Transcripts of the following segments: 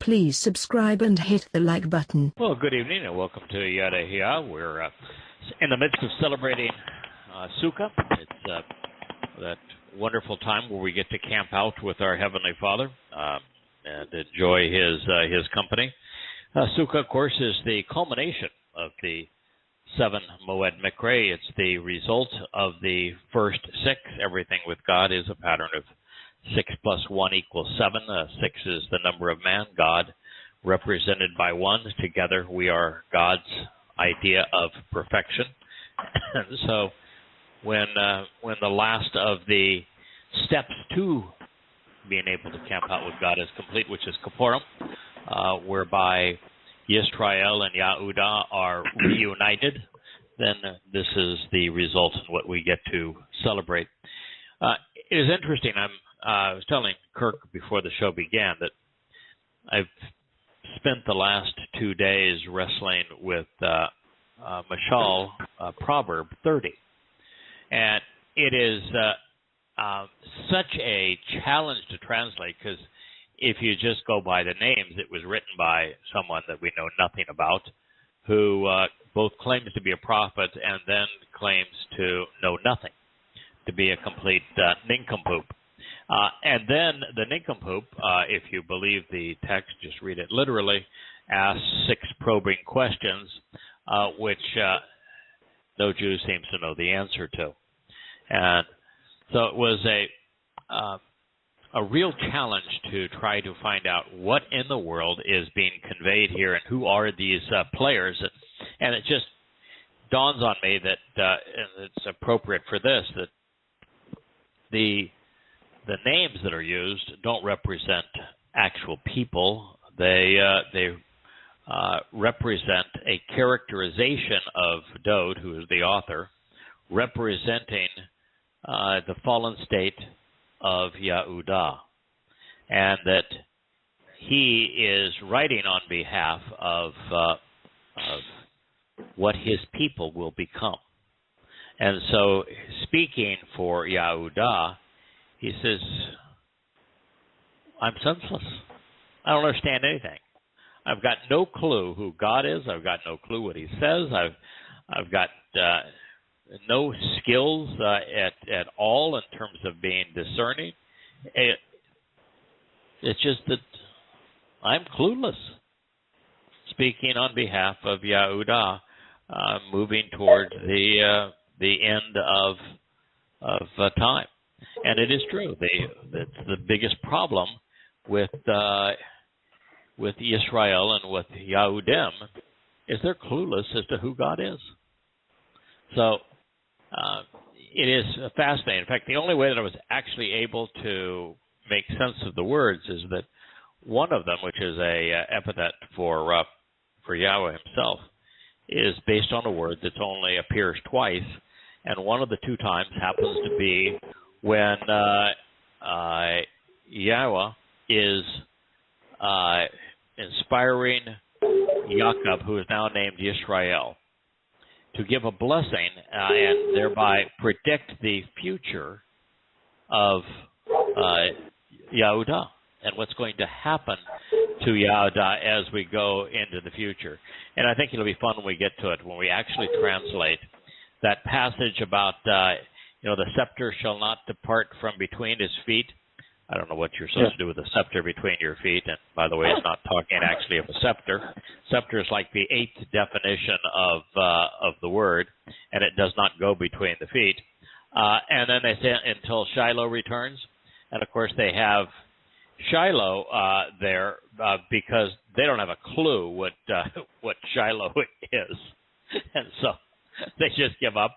Please subscribe and hit the like button. Well, good evening and welcome to Yada Yahweh. We're in the midst of celebrating Sukkah. It's that wonderful time where we get to camp out with our Heavenly Father and enjoy His company. Sukkah, of course, is the culmination of the 7 Moed Mikra. It's the result of the first 6. Everything with God is a pattern of 6 plus 1 equals 7. 6 is the number of man, God represented by 1. Together we are God's idea of perfection. So when the last of the steps to being able to camp out with God is complete, which is Kippurim, whereby Yisrael and Yehudah are reunited, then this is the result of what we get to celebrate. It is interesting. I was telling Kirk before the show began that I've spent the last 2 days wrestling with Mashal, Proverb 30. And it is such a challenge to translate because if you just go by the names, it was written by someone that we know nothing about who both claims to be a prophet and then claims to know nothing, to be a complete nincompoop. And then the nincompoop, if you believe the text, just read it literally, asks 6 probing questions, which no Jew seems to know the answer to. And so it was a real challenge to try to find out what in the world is being conveyed here and who are these players. And it just dawns on me that, and it's appropriate for this, that the names that are used don't represent actual people. They represent a characterization of Dode, who is the author, representing the fallen state of Yehudah, and that he is writing on behalf of what his people will become. And so, speaking for Yehudah, he says, I'm senseless. I don't understand anything. I've got no clue who God is. I've got no clue what he says. I've got no skills at all in terms of being discerning. It's just that I'm clueless. Speaking on behalf of Yehudah, moving toward the end of time. And it is true. That's the biggest problem with Israel and with Yehudim is they're clueless as to who God is. So it is fascinating. In fact, the only way that I was actually able to make sense of the words is that one of them, which is a epithet for Yahweh himself, is based on a word that only appears twice, and one of the 2 times happens to be when Yahweh is inspiring Jacob, who is now named Yisrael, to give a blessing and thereby predict the future of Yehudah and what's going to happen to Yehudah as we go into the future. And I think it'll be fun when we get to it, when we actually translate that passage about the scepter shall not depart from between his feet. I don't know what you're supposed to do with a scepter between your feet. And by the way, it's not talking actually of a scepter. Scepter is like the 8th definition of the word, and it does not go between the feet. And then they say until Shiloh returns. And of course, they have Shiloh there because they don't have a clue what Shiloh is, and so they just give up.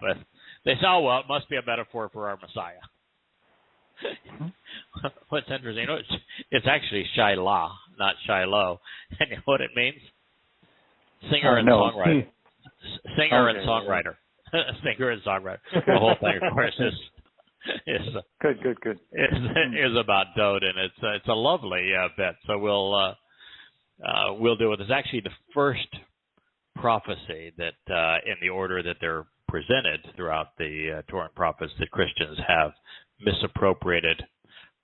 They say, "Oh well, it must be a metaphor for our Messiah." What's interesting, it's actually Shilah, not Shiloh. And you know what it means? Singer and songwriter. Singer and songwriter. Singer and songwriter. The whole thing, of course, is good. Is about Dode, and it's a lovely bit. So we'll do it. It's actually the first prophecy that, in the order that they're presented throughout the Torah and prophets, that Christians have misappropriated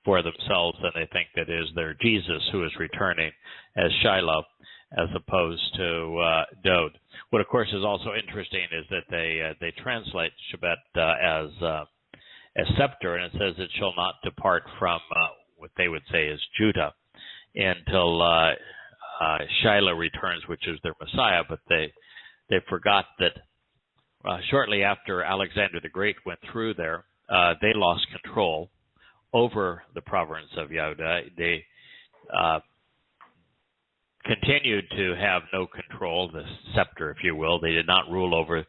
for themselves, and they think that it is their Jesus who is returning as Shiloh, as opposed to Dode. What, of course, is also interesting is that they translate Shabbat as scepter, and it says it shall not depart from what they would say is Judah until Shiloh returns, which is their Messiah. But they forgot that shortly after Alexander the Great went through there, they lost control over the province of Yehuda. They continued to have no control, the scepter, if you will. They did not rule over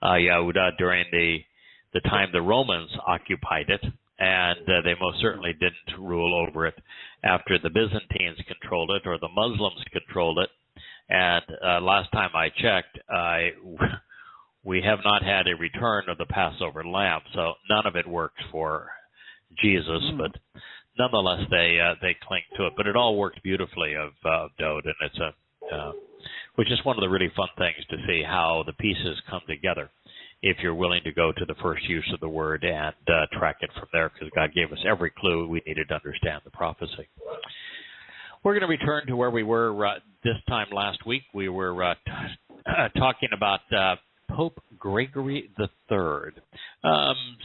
Yehuda during the time the Romans occupied it, and they most certainly didn't rule over it after the Byzantines controlled it or the Muslims controlled it. And last time I checked, we have not had a return of the Passover lamb, so none of it works for Jesus, but nonetheless they cling to it. But it all worked beautifully of Dode, and it's which is one of the really fun things to see how the pieces come together if you're willing to go to the first use of the word and track it from there, because God gave us every clue we needed to understand the prophecy. We're going to return to where we were this time last week. We were talking about Pope Gregory III,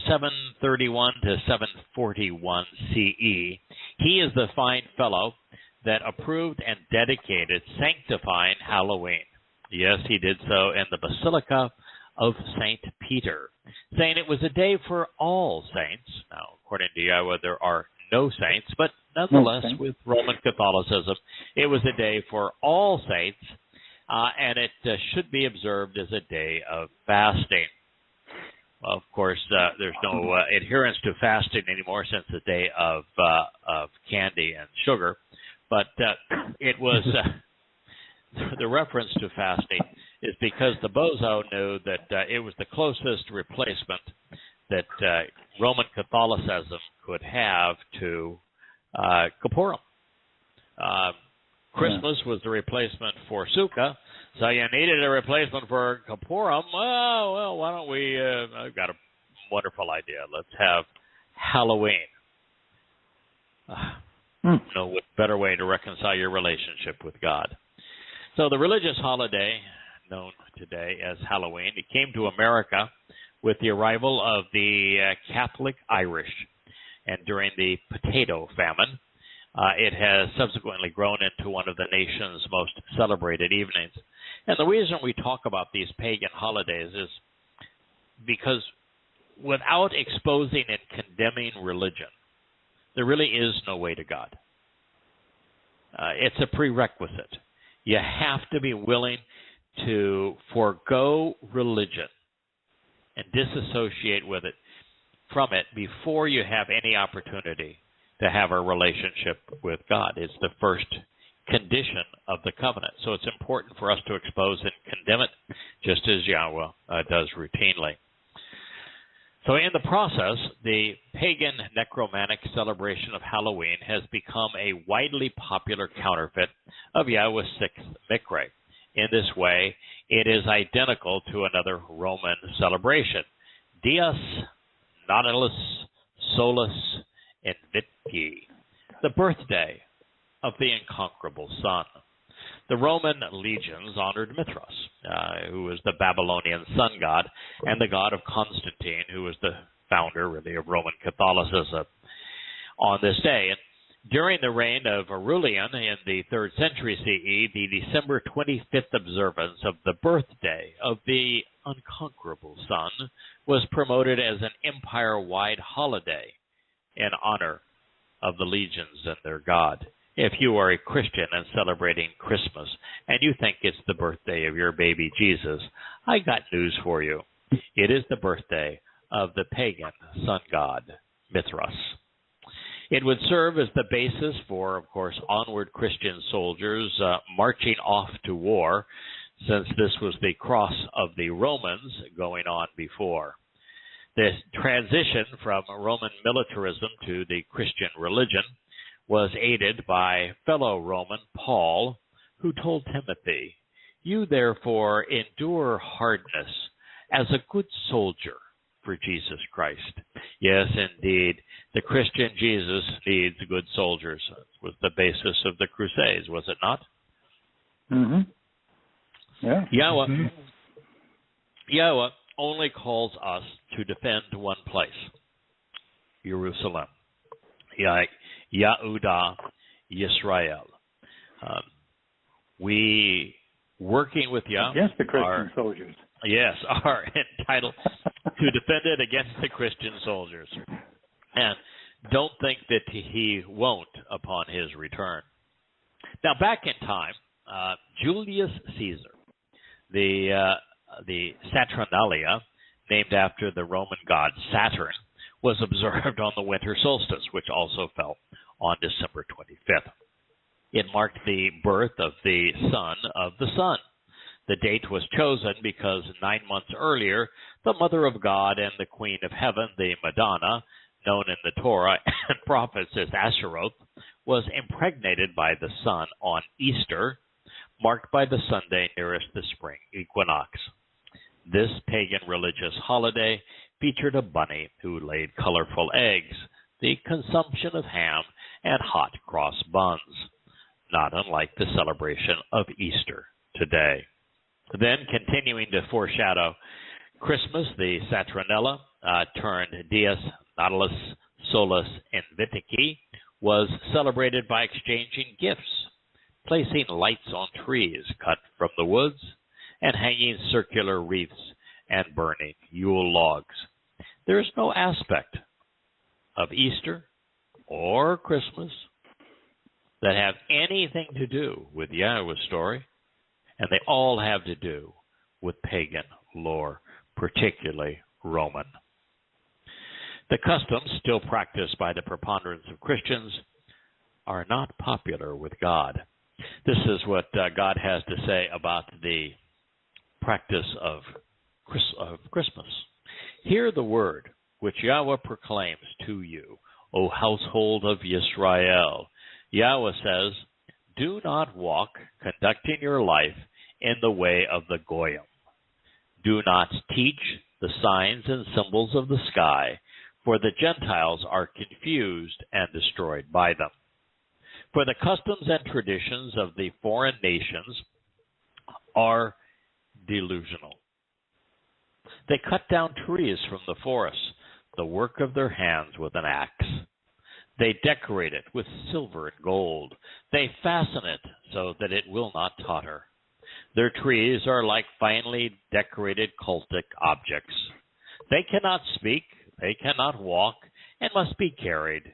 731 to 741 CE. He is the fine fellow that approved and dedicated sanctifying Halloween. Yes, he did so in the Basilica of St. Peter, saying it was a day for all saints. Now, according to Yahowah, there are no saints, but nonetheless, with Roman Catholicism, it was a day for all saints, and it should be observed as a day of fasting. Well, of course, there's no adherence to fasting anymore since the day of candy and sugar, but it was the reference to fasting is because the bozo knew that it was the closest replacement that Roman Catholicism could have to Kippurim. Christmas was the replacement for Sukkah, so you needed a replacement for Kippurim. Well, why don't we, I've got a wonderful idea. Let's have Halloween. No better way to reconcile your relationship with God. So the religious holiday known today as Halloween, it came to America with the arrival of the Catholic Irish, and during the potato famine, it has subsequently grown into one of the nation's most celebrated evenings. And the reason we talk about these pagan holidays is because without exposing and condemning religion, there really is no way to God. It's a prerequisite. You have to be willing to forego religion and disassociate with it from it before you have any opportunity to have a relationship with God. It's the first condition of the covenant. So it's important for us to expose and condemn it, just as Yahweh does routinely. So in the process, the pagan necromantic celebration of Halloween has become a widely popular counterfeit of Yahweh's sixth Mikre. In this way, it is identical to another Roman celebration, Dies Natalis Solis Invicti, the birthday of the incomparable sun. The Roman legions honored Mithras, who was the Babylonian sun god, and the god of Constantine, who was the founder, really, of Roman Catholicism on this day. And during the reign of Aurelian in the 3rd century CE, the December 25th observance of the birthday of the unconquerable sun was promoted as an empire-wide holiday in honor of the legions and their god. If you are a Christian and celebrating Christmas and you think it's the birthday of your baby Jesus, I got news for you. It is the birthday of the pagan sun god, Mithras. It would serve as the basis for, of course, onward Christian soldiers marching off to war, since this was the cross of the Romans going on before. This transition from Roman militarism to the Christian religion was aided by fellow Roman Paul, who told Timothy, "You therefore endure hardness as a good soldier for Jesus Christ. Yes, indeed, the Christian Jesus needs good soldiers. That was the basis of the Crusades, was it not? Mm-hmm. Yeah. Yahweh only calls us to defend one place, Jerusalem. Yehuda Yisrael. We, working with Yahweh, against the Christian soldiers. Yes, are entitled to defend it against the Christian soldiers. And don't think that he won't upon his return. Now, back in time, Julius Caesar, the Saturnalia, named after the Roman god Saturn, was observed on the winter solstice, which also fell on December 25th. It marked the birth of the son of the sun. The date was chosen because 9 months earlier, the Mother of God and the Queen of Heaven, the Madonna, known in the Torah and prophets as Asheroth, was impregnated by the sun on Easter, marked by the Sunday nearest the spring equinox. This pagan religious holiday featured a bunny who laid colorful eggs, the consumption of ham, and hot cross buns, not unlike the celebration of Easter today. Then, continuing to foreshadow Christmas, the Saturnella, turned Dies Natalis Solis Invicti, was celebrated by exchanging gifts, placing lights on trees cut from the woods, and hanging circular wreaths and burning Yule logs. There is no aspect of Easter or Christmas that have anything to do with Yahweh's story, and they all have to do with pagan lore, particularly Roman. The customs still practiced by the preponderance of Christians are not popular with God. This is what God has to say about the practice of Christmas. Hear the word which Yahweh proclaims to you, O household of Yisrael. Yahweh says, do not walk, conducting your life in the way of the Goyim. Do not teach the signs and symbols of the sky, for the Gentiles are confused and destroyed by them. For the customs and traditions of the foreign nations are delusional. They cut down trees from the forests, the work of their hands with an axe. They decorate it with silver and gold. They fasten it so that it will not totter. Their trees are like finely decorated cultic objects. They cannot speak, they cannot walk, and must be carried.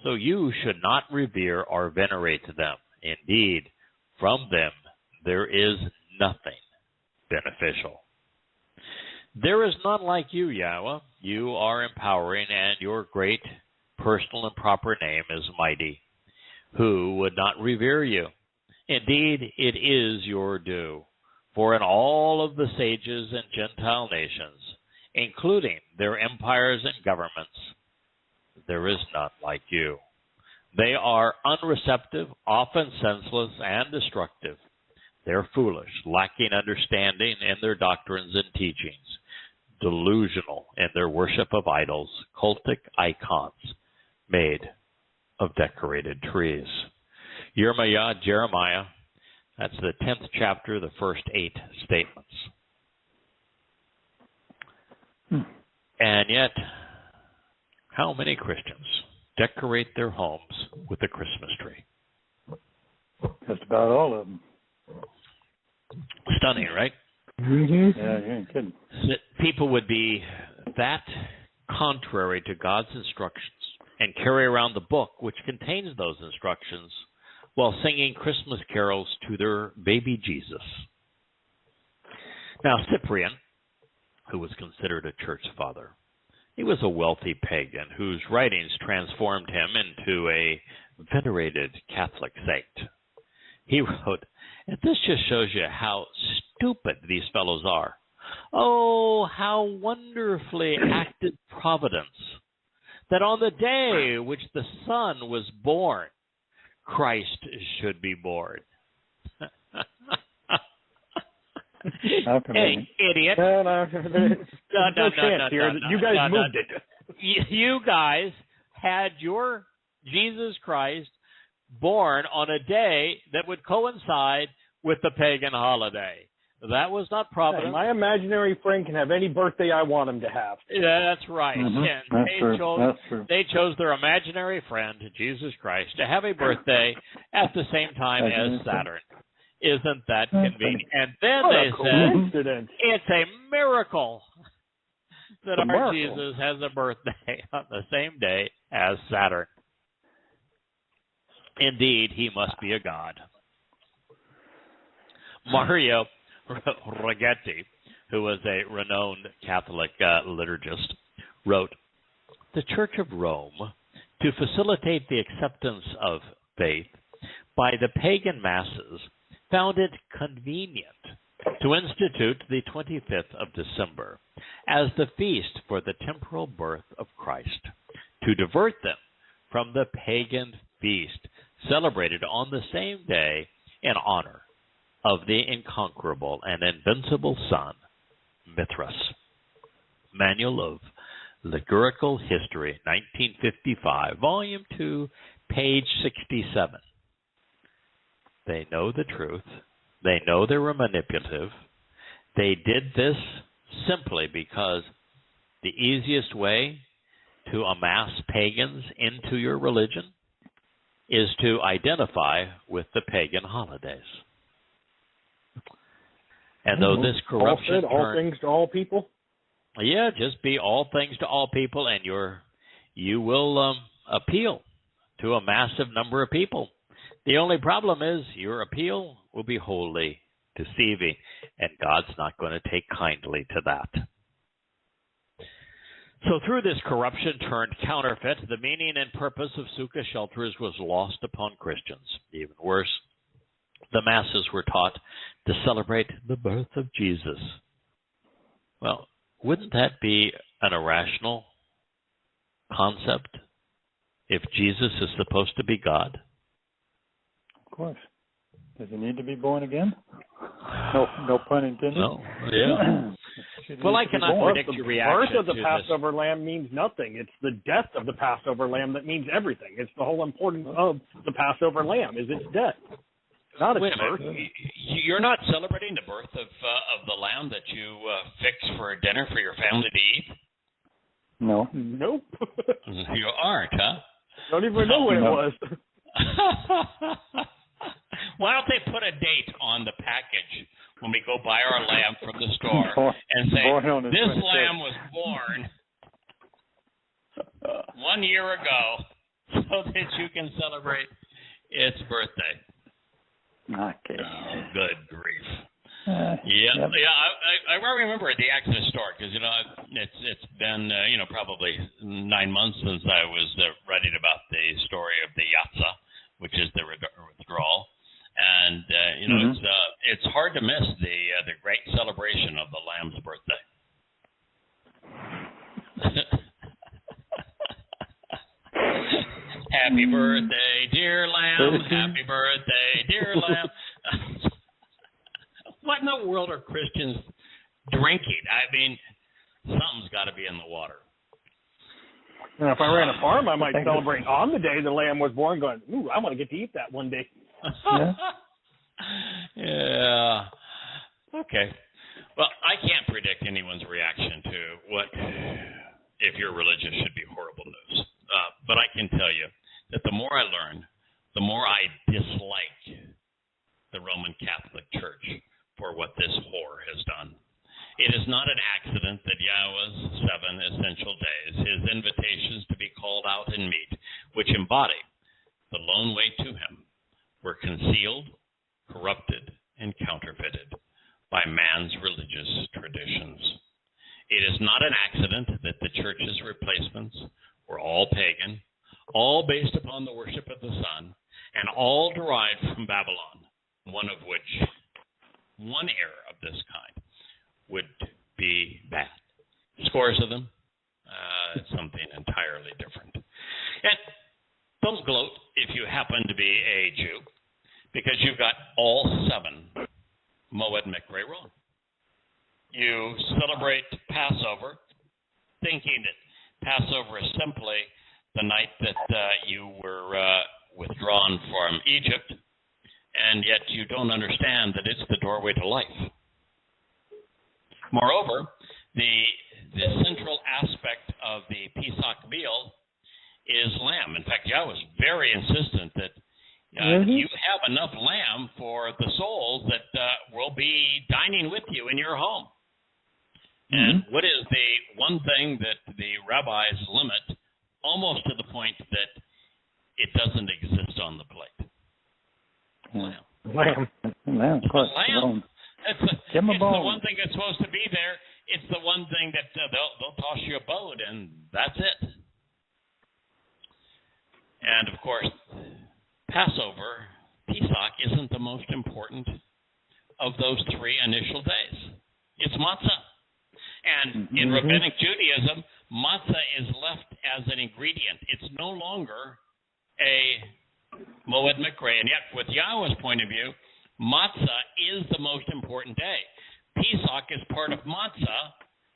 So you should not revere or venerate them. Indeed, from them there is nothing beneficial. There is none like you, Yahweh. You are empowering, and your great personal and proper name is mighty. Who would not revere you? Indeed, it is your due. For in all of the sages and Gentile nations, including their empires and governments, there is none like you. They are unreceptive, often senseless, and destructive. They're foolish, lacking understanding in their doctrines and teachings, delusional in their worship of idols, cultic icons made of decorated trees. Jeremiah, that's the 10th chapter, the first 8 statements. And yet, how many Christians decorate their homes with a Christmas tree? Just about all of them. Stunning, right? Mm-hmm. Yeah, you ain't kidding. People would be that contrary to God's instructions and carry around the book which contains those instructions while singing Christmas carols to their baby Jesus. Now, Cyprian, who was considered a church father, he was a wealthy pagan whose writings transformed him into a venerated Catholic saint. He wrote, and this just shows you how stupid these fellows are. Oh, how wonderfully acted providence, that on the day which the Son was born, Christ should be born. How Hey, convenient. idiot. No, No. You guys moved it. You guys had your Jesus Christ born on a day that would coincide with the pagan holiday. That was not providence. Hey, my imaginary friend can have any birthday I want him to have. Yeah, that's right. Mm-hmm. And That's true. they chose their imaginary friend, Jesus Christ, to have a birthday at the same time as Saturn. Isn't that convenient? And then What they a said, coincidence. it's a miracle that It's a our miracle. Jesus has a birthday on the same day as Saturn. Indeed, he must be a god. Mario Righetti, who was a renowned Catholic liturgist, wrote, "The Church of Rome, to facilitate the acceptance of faith by the pagan masses, found it convenient to institute the 25th of December as the feast for the temporal birth of Christ, to divert them from the pagan feast celebrated on the same day in honor of the inconquerable and invincible sun, Mithras." Manual of Liturgical History, 1955, Volume 2, page 67. They know the truth. They know they were manipulative. They did this simply because the easiest way to amass pagans into your religion is to identify with the pagan holidays. And though this corruption all things to all people? Yeah, just be all things to all people, and you will appeal to a massive number of people. The only problem is your appeal will be wholly deceiving, and God's not going to take kindly to that. So through this corruption turned counterfeit, the meaning and purpose of Sukkah shelters was lost upon Christians. Even worse, the masses were taught to celebrate the birth of Jesus. Well, wouldn't that be an irrational concept if Jesus is supposed to be God? Of course. Does he need to be born again? No pun intended. No. Yeah. Well, I cannot predict your reaction. The birth of the to Passover lamb means nothing. It's the death of the Passover lamb that means everything. It's the whole importance of the Passover lamb is its death, not its birth. You're not celebrating the birth of the lamb that you fix for dinner for your family to eat? No. Nope. You aren't, huh? Don't even know when it was. Why don't they put a date on the package when we go buy our lamb from the store and say, this lamb was born 1 year ago so that you can celebrate its birthday? Okay. Oh, good grief. Yep. I remember the Exodus story because it's been probably 9 months since I was writing about the story of the Yatzah, which is the withdrawal, and it's hard to miss the great celebration of the Lamb's birthday. Happy birthday, dear Lamb! Happy birthday, dear Lamb! What in the world are Christians drinking? I mean, something's got to be in the water. And if I ran a farm, I might celebrate on the day the lamb was born, going, ooh, I want to get to eat that one day. Yeah. Okay. Well, I can't predict anyone's reaction to what, if you're religious, should be horrible news. But I can tell you that the more I learn, the more I dislike the Roman Catholic Church for what this whore has done. It is not an accident that Yahweh's 7 essential days, his invitations to be called out and meet, which embody the lone way to him, were concealed, corrupted, and counterfeited by man's religious traditions. It is not an accident that the church's replacements were all pagan, all based upon the worship of the sun, and all derived from Babylon, one of which, one error of this kind, would be bad. Scores of them, it's something entirely different. And don't gloat if you happen to be a Jew, because you've got all 7 Moed Mikre wrong. you celebrate Passover, thinking that Passover is simply the night that you were withdrawn from Egypt, and yet you don't understand that it's the doorway to life. Moreover, the central aspect of the Pesach meal is lamb. In fact, Yahweh was very insistent that you have enough lamb for the souls that will be dining with you in your home. And what is the one thing that the rabbis limit, almost to the point that it doesn't exist on the plate? Lamb. Lamb, of course. Lamb. It's the one thing that's supposed to be there. It's the one thing that they'll toss you a boat, and that's it. And, of course, Passover, Pesach, isn't the most important of those three initial days. It's matzah. And in Rabbinic Judaism, matzah is left as an ingredient. It's no longer a moed mikra. And yet, with Yahweh's point of view, matzah is the most important day. Pesach is part of matzah,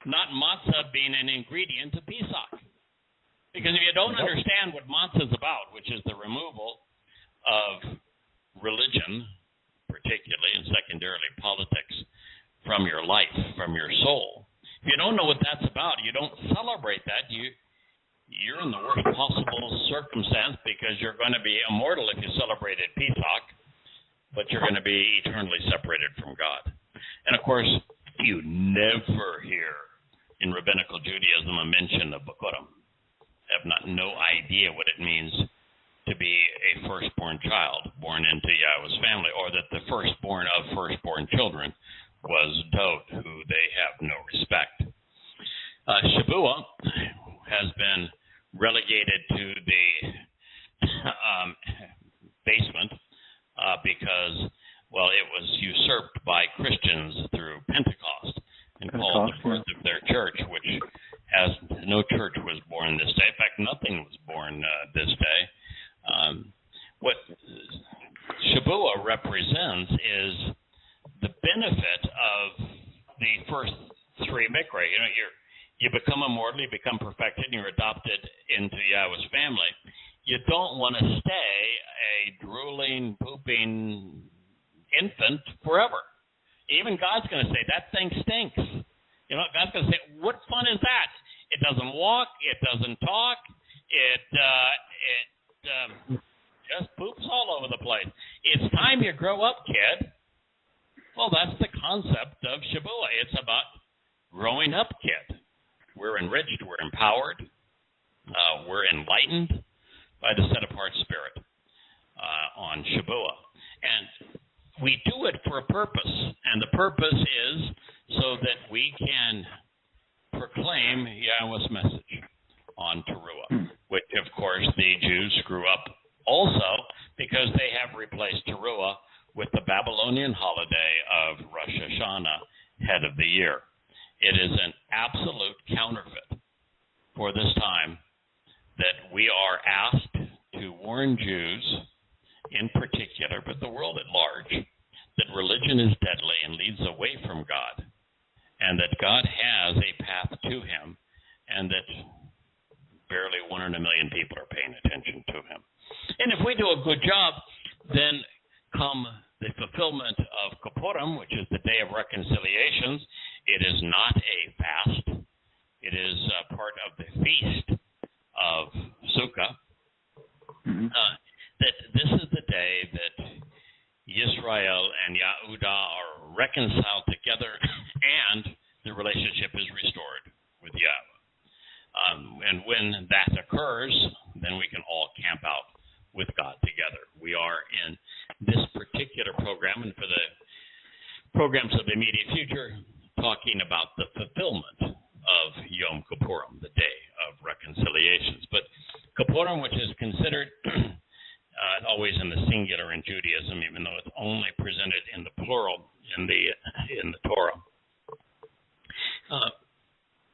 not matzah being an ingredient of Pesach. Because if you don't understand what matzah is about, which is the removal of religion, particularly and secondarily politics, from your life, from your soul, if you don't know what that's about, you don't celebrate that, you're in the worst possible circumstance, because you're going to be immortal if you celebrated Pesach, but you're going to be eternally separated from God. And, of course, you never hear in Rabbinical Judaism a mention of Bikurim. I have no idea what it means to be a firstborn child born into Yahweh's family, or that the firstborn of firstborn children was Dod, who they have no respect. Shabbat has been relegated to the basement because, well, it was usurped by Christians through Pentecost and called the birth of their church, which no church was born this day. In fact, nothing was born this day. What Shabbat represents is the benefit of the first three mikra. You become immortal, you become perfected, and you're adopted into Yahweh's family. You don't want to stay a drooling, pooping infant forever. Even God's going to say, that thing stinks. God's going to say, what fun is that? It doesn't walk, it doesn't talk, it just poops all over the place. It's time you grow up, kid. Well, that's the concept of Shabbat. It's about growing up, kid. We're enriched, we're empowered, we're enlightened by the set-apart spirit on Shabbat. And we do it for a purpose, and the purpose is so that we can proclaim Yahweh's message on Towrah, which, of course, the Jews screw up also because they have replaced Towrah with the Babylonian holiday of Rosh Hashanah, head of the year. It is an absolute counterfeit for this time that we are asked to warn Jews in particular, but the world at large, that religion is deadly and leads away from God, and that God has a path to him, and that barely 1 in a million people are paying attention to him. And if we do a good job, then come the fulfillment of Kippurim, which is the Day of Reconciliations. It is not a fast. It is part of the feast of Sukkah. That this is the day that Yisrael and Yehudah are reconciled together, and the relationship is restored with Yahweh. And when that occurs, then we can all camp out with God together. We are in this particular program, and for the programs of the immediate future, talking about the fulfillment of Yom Kippurim, the Day of Reconciliations. But Kippurim, which is considered always in the singular in Judaism, even though it's only presented in the plural in the Torah.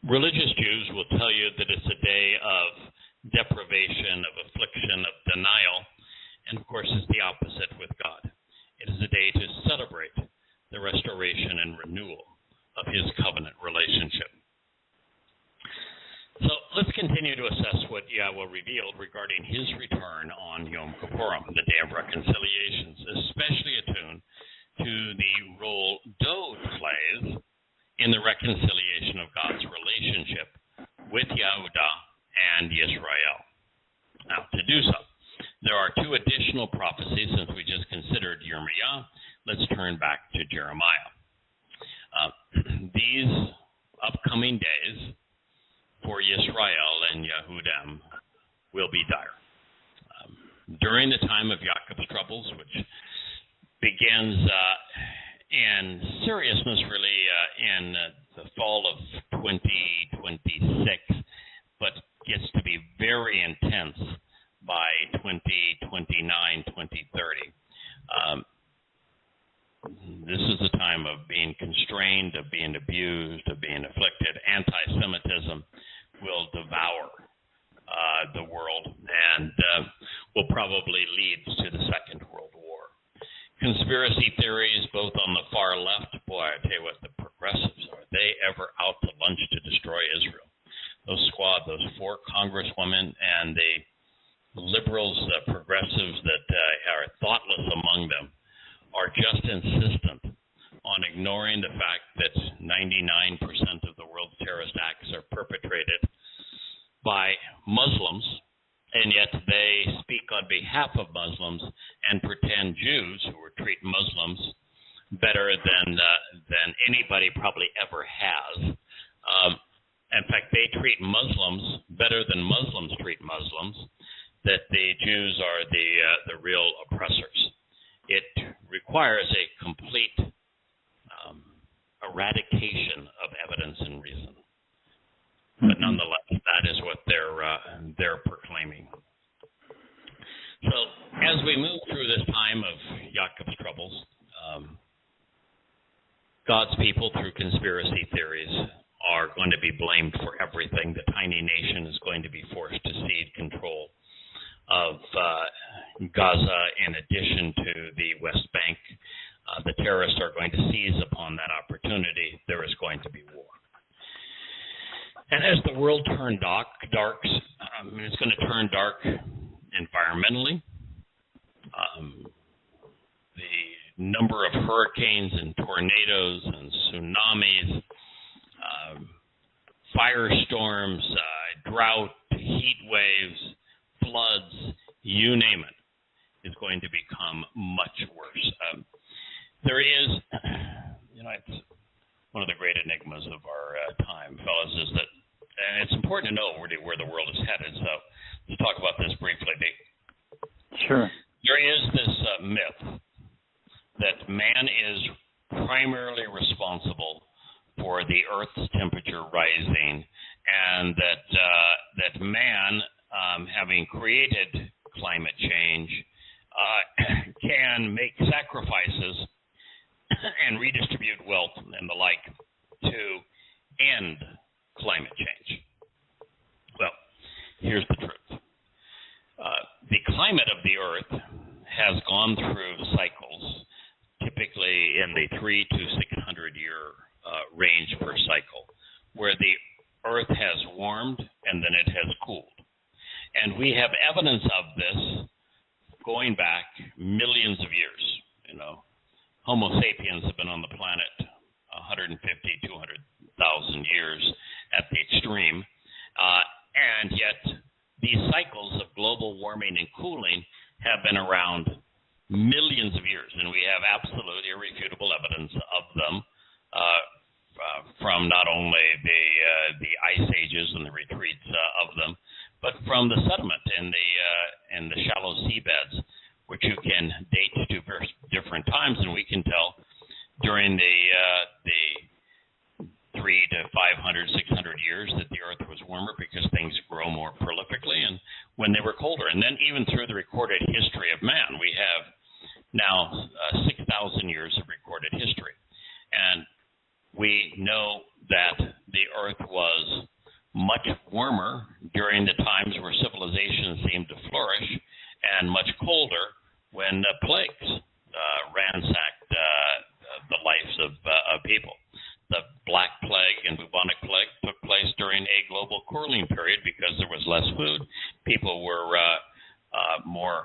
Religious Jews will tell you that it's a day of deprivation, of affliction, of denial, and of course it's the opposite with God. It is a day to celebrate the restoration and renewal of his covenant relationship. So let's continue to assess what Yahweh revealed regarding his return on Yom Kippurim, the Day of Reconciliations, especially attuned to the role Dod plays in the reconciliation of God's relationship with Yehudah and Yisrael. Now, to do so, there are two additional prophecies since we just considered Yirmiyah. Let's turn back to Jeremiah. These upcoming days for Yisrael and Yehudim will be dire. During the time of Jacob's troubles, which begins in seriousness really in the fall of 2026, but gets to be very intense by 2029, 2030. This is a time of being constrained, of being abused, of being afflicted. Anti-Semitism will devour the world and will probably lead to the Second World War. Conspiracy theories, both on the far left, boy, I tell you what, the progressives, are they ever out to lunch to destroy Israel? Those squad, those four congresswomen and the liberals, progressives that are thoughtless among them, are just insistent on ignoring the fact that 99% of the world's terrorist acts are perpetrated by Muslims, and yet they speak on behalf of Muslims and pretend Jews, who treat Muslims better than anybody probably ever has. In fact, they treat Muslims better than Muslims treat Muslims, that the Jews are the real oppressors. It requires a complete eradication of evidence and reason. But nonetheless, that is what they're proclaiming. So as we move through this time of Jacob's troubles, God's people, through conspiracy theories, are going to be blamed for everything. The tiny nation is going to be forced to cede control of Gaza in addition to the West Bank. The terrorists are going to seize upon that opportunity. There is going to be war. And as the world turns dark, it's going to turn dark environmentally. The number of hurricanes and tornadoes and tsunamis, firestorms, drought, heat waves, floods, you name it, is going to become much worse. There is, it's one of the great enigmas of our time, fellas, is that, and it's important to know where the world is headed, so let's talk about this briefly. Sure. There is this myth that man is primarily responsible for the Earth's temperature rising, and that man, having created climate change, can make sacrifices and redistribute wealth and the like to end climate change. Well, here's the truth. The climate of the Earth has gone through cycles, typically in the 300 to 600 year range per cycle, where the Earth has warmed and then it has cooled. And we have evidence of this going back millions of years. Homo sapiens have been on the planet 150, 200,000 years at the extreme. And yet these cycles of global warming and cooling have been around millions of years, and we have absolute irrefutable evidence of them from not only the ice ages and the retreats of them, but from the sediment in the shallow seabeds, which you can date to different times, and we can tell during the 300 to 500, 600 years that the Earth was warmer because things grow more prolifically, and when they were colder. And then even through the recorded history of man, we have now 6,000 years of recorded history. And we know that the Earth was much warmer during the times where civilization seemed to flourish, and much colder when plagues ransacked the lives of people. The cooling period because there was less food. People were more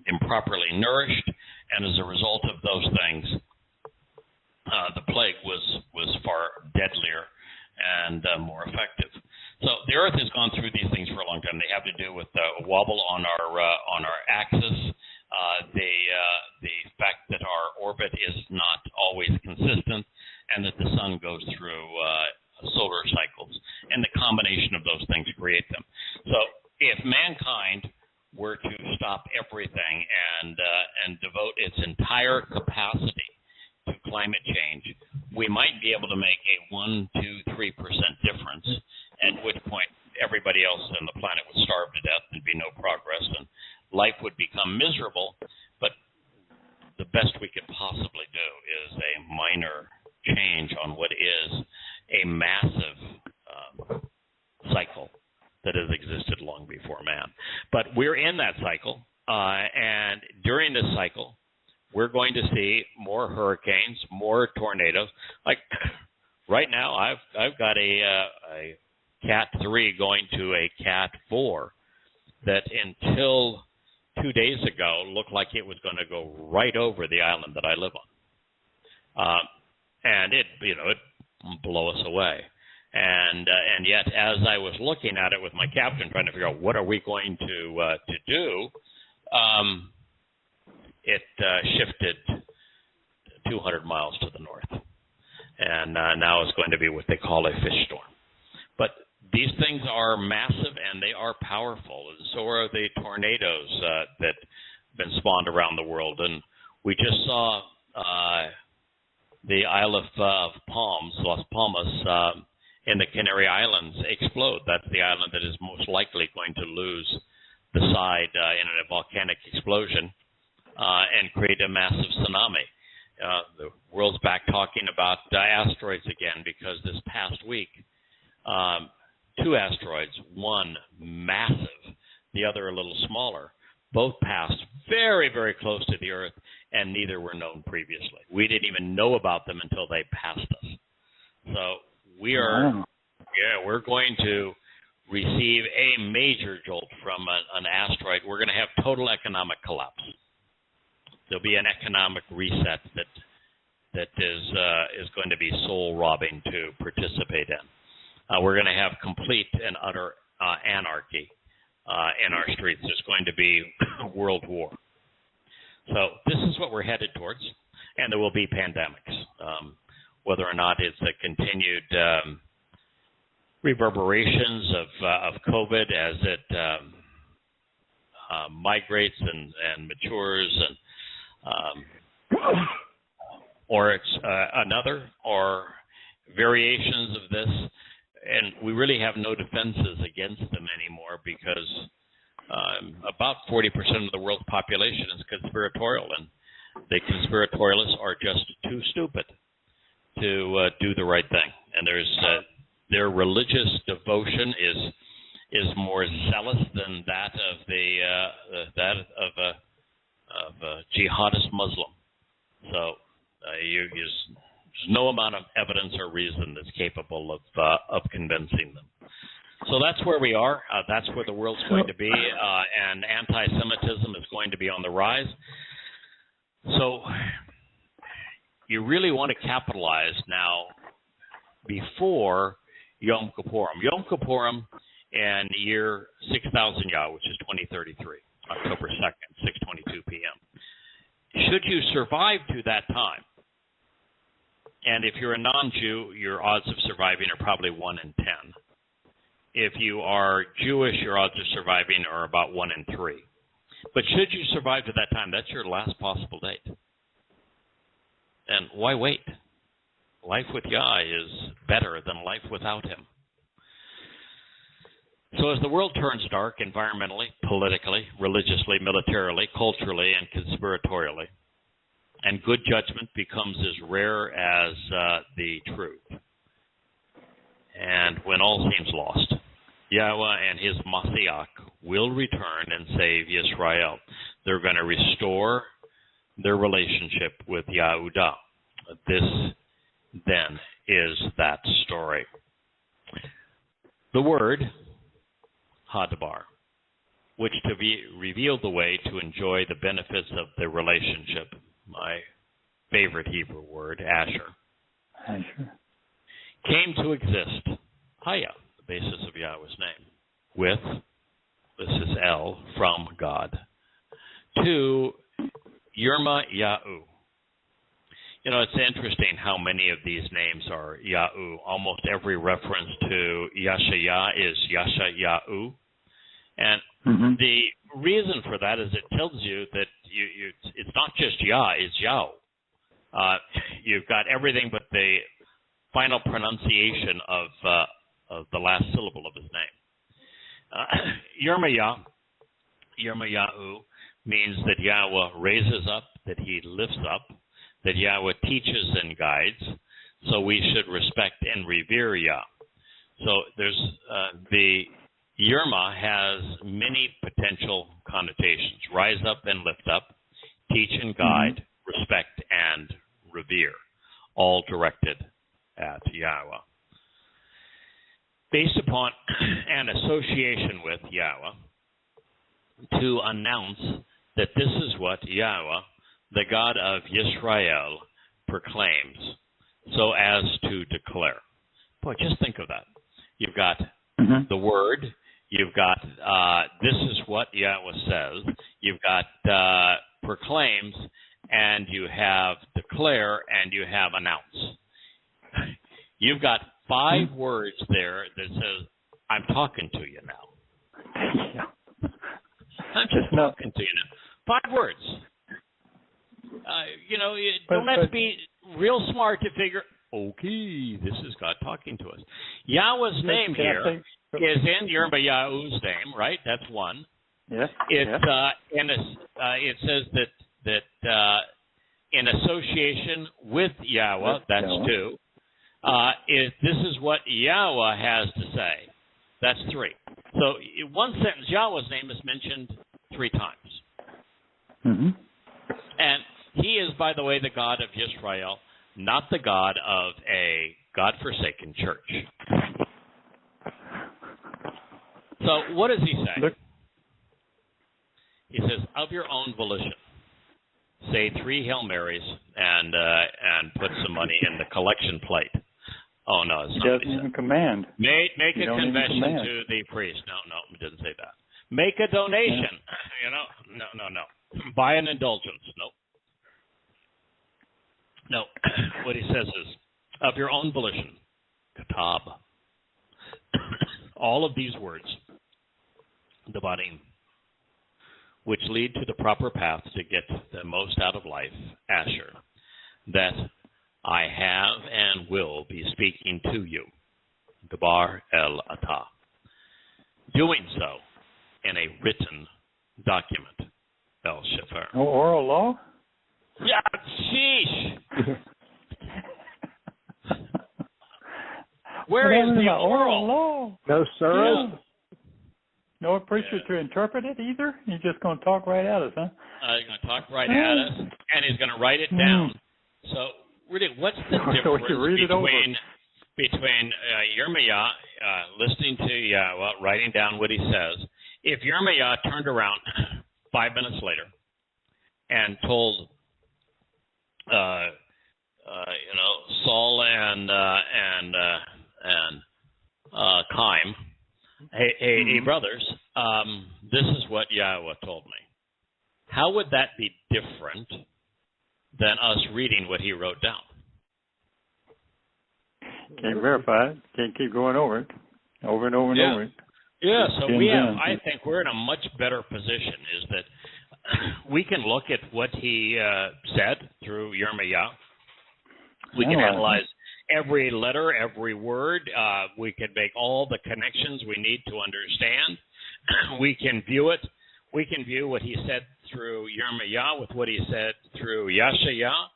improperly nourished, and as a result of those things, the plague was far deadlier and more effective. So the Earth has gone through these things for a long time. They have to do with a wobble on our axis, the fact that our orbit is not always consistent, and that the sun goes through solar cycles, and the combination of those things create them. So if mankind were to stop everything and devote its entire capacity to climate change, we might be able to make a 1, 2, 3% difference, at which point everybody else on the planet would starve to death and be no progress, and life would become miserable. But the best we could possibly do is a minor change on what is a massive cycle that has existed long before man. But we're in that cycle, and during this cycle, we're going to see more hurricanes, more tornadoes. Like right now, I've got a Cat 3 going to a Cat 4 that until 2 days ago looked like it was going to go right over the island that I live on, and it blow us away. And yet, as I was looking at it with my captain, trying to figure out what are we going to do, it shifted 200 miles to the north, and now it's going to be what they call a fish storm. But these things are massive and they are powerful, and so are the tornadoes that have been spawned around the world. And we just saw the Isle of Palms, Las Palmas, in the Canary Islands explode. That's the island that is most likely going to lose the side in a volcanic explosion and create a massive tsunami. The world's back talking about asteroids again, because this past week, 2 asteroids, one massive, the other a little smaller, both passed very, very close to the Earth, and neither were known previously. We didn't even know about them until they passed us. So we're going to receive a major jolt from an asteroid. We're going to have total economic collapse. There'll be an economic reset that is going to be soul robbing to participate in. We're going to have complete and utter anarchy in our streets. There's going to be world war. So this is what we're headed towards, and there will be pandemics. Whether or not it's a continued reverberations of COVID as it migrates and matures, and or it's another, or variations of this, and we really have no defenses against them anymore, because about 40% of the world's population is conspiratorial, and the conspiratorialists are just too stupid to do the right thing. And their religious devotion is more zealous than that of a jihadist Muslim. So there's no amount of evidence or reason that's capable of convincing them. So that's where we are. That's where the world's going to be, and anti-Semitism is going to be on the rise. So you really want to capitalize now before Yom Kippurim. Yom Kippurim in the year 6000 Yah, which is 2033, October 2nd, 6:22 p.m. Should you survive to that time, and if you're a non-Jew, your odds of surviving are probably 1 in 10. If you are Jewish, your odds of surviving are about 1 in 3. But should you survive to that time, that's your last possible date. And why wait? Life with Yah is better than life without him. So as the world turns dark environmentally, politically, religiously, militarily, culturally, and conspiratorially, and good judgment becomes as rare as the truth, and when all seems lost, Yahweh and his Mashiach will return and save Yisrael. They're going to restore their relationship with Yahudah. This, then, is that story. the Word, Hadabar, which to be revealed the way to enjoy the benefits of the relationship. My favorite Hebrew word, Asher. Asher. Came to exist, Haya, the basis of Yahweh's name, with, this is El, from God, to Yirma Yahu. You know, it's interesting how many of these names are Yahu. Almost every reference to Yashaya is Yasha Yahu. And the reason for that is it tells you that it's not just Yah, it's Yah. You've got everything but the final pronunciation of the last syllable of his name. Yirma Yahu means that Yahweh raises up, that he lifts up, that Yahweh teaches and guides, so we should respect and revere Yah. So there's the Yirma has many potential connotations: rise up and lift up, teach and guide, respect and revere, all directed at Yahweh. Based upon an association with Yahweh, to announce that this is what Yahweh, the God of Yisrael, proclaims, so as to declare. Boy, just think of that. You've got the Word, you've got this is what Yahweh says, you've got proclaims, and you have declare, and you have announce. You've got 5 words there that says, I'm talking to you now. Yeah. I'm just talking to you now. 5 words. You know, you don't have to be real smart to figure, okay, this is God talking to us. Yahweh's name here is in Yirma Yahu's name, right? That's one. Yes. It says that in association with Yahweh, that's 2. This is what Yahweh has to say. That's 3. So in one sentence, Yahweh's name is mentioned 3 times. And he is, by the way, the God of Israel, not the God of a God-forsaken church. So what does he say? He says, of your own volition, say 3 Hail Marys and put some money in the collection plate. Oh, no, it's not. He doesn't even command. Make a confession to the priest. No, it doesn't say that. Make a donation. Yeah. No. Buy an indulgence. Nope. No. What he says is, of your own volition, katab. All of these words, the barim, which lead to the proper path to get the most out of life, Asher, that I have and will be speaking to you, Gabar el Atah, doing so in a written document, El Shefer. No oral law? Yeah, sheesh. Where is the oral law? No, sir. Yeah. No preacher to interpret it either? He's just going to talk right at us, huh? He's going to talk right at us, and he's going to write it down. So, really, what's the difference between Yirmiyah listening to Yahweh, writing down what he says? If Yirmiyah turned around 5 minutes later and told Saul and Chaim, hey, brothers, this is what Yahweh told me. How would that be different than us reading what he wrote down? Can't verify it. Can't keep going over it, over and over and over it. Yeah, so I think we're in a much better position, is that we can look at what he said through Yirmiyah. We can analyze every letter, every word. We can make all the connections we need to understand. We can view it. We can view what he said through Yirmiyah with what he said through Yashaya,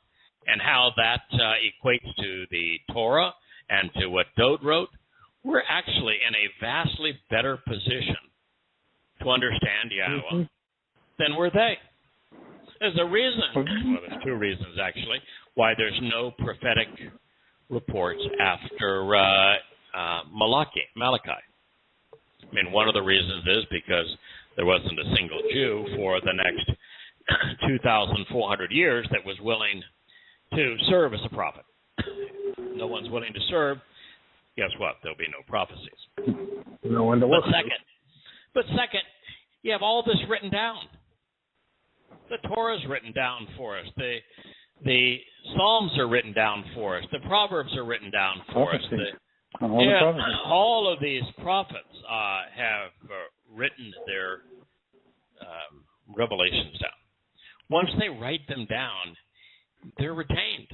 and how that equates to the Torah and to what Dode wrote. We're actually in a vastly better position to understand Yahweh than were they. There's a reason, well, there's 2 reasons actually, why there's no prophetic reports after Malachi. I mean, one of the reasons is because there wasn't a single Jew for the next 2,400 years that was willing to serve as a prophet. No one's willing to serve. Guess what? There'll be no prophecies. No one to work. But second, you have all this written down. The Torah is written down for us. The Psalms are written down for us. The Proverbs are written down for us. All of these prophets have written their revelations down. Once they write them down, they're retained.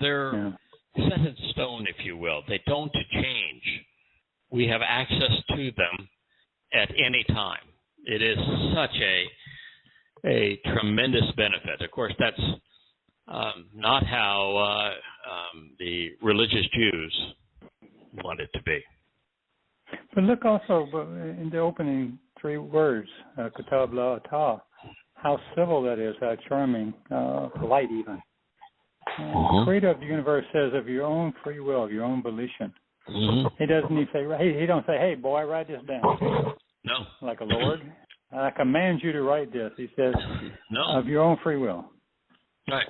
They're set in stone, if you will. They don't change. We have access to them at any time. It is such a tremendous benefit. Of course, that's not how the religious Jews want it to be. But look also in the opening three words, Katab La'atah, how civil that is, how charming, polite even. The creator of the universe says of your own free will, of your own volition. He doesn't even say, he don't say, hey, boy, write this down. No. Like a Lord. I command you to write this. He says, of your own free will. Right.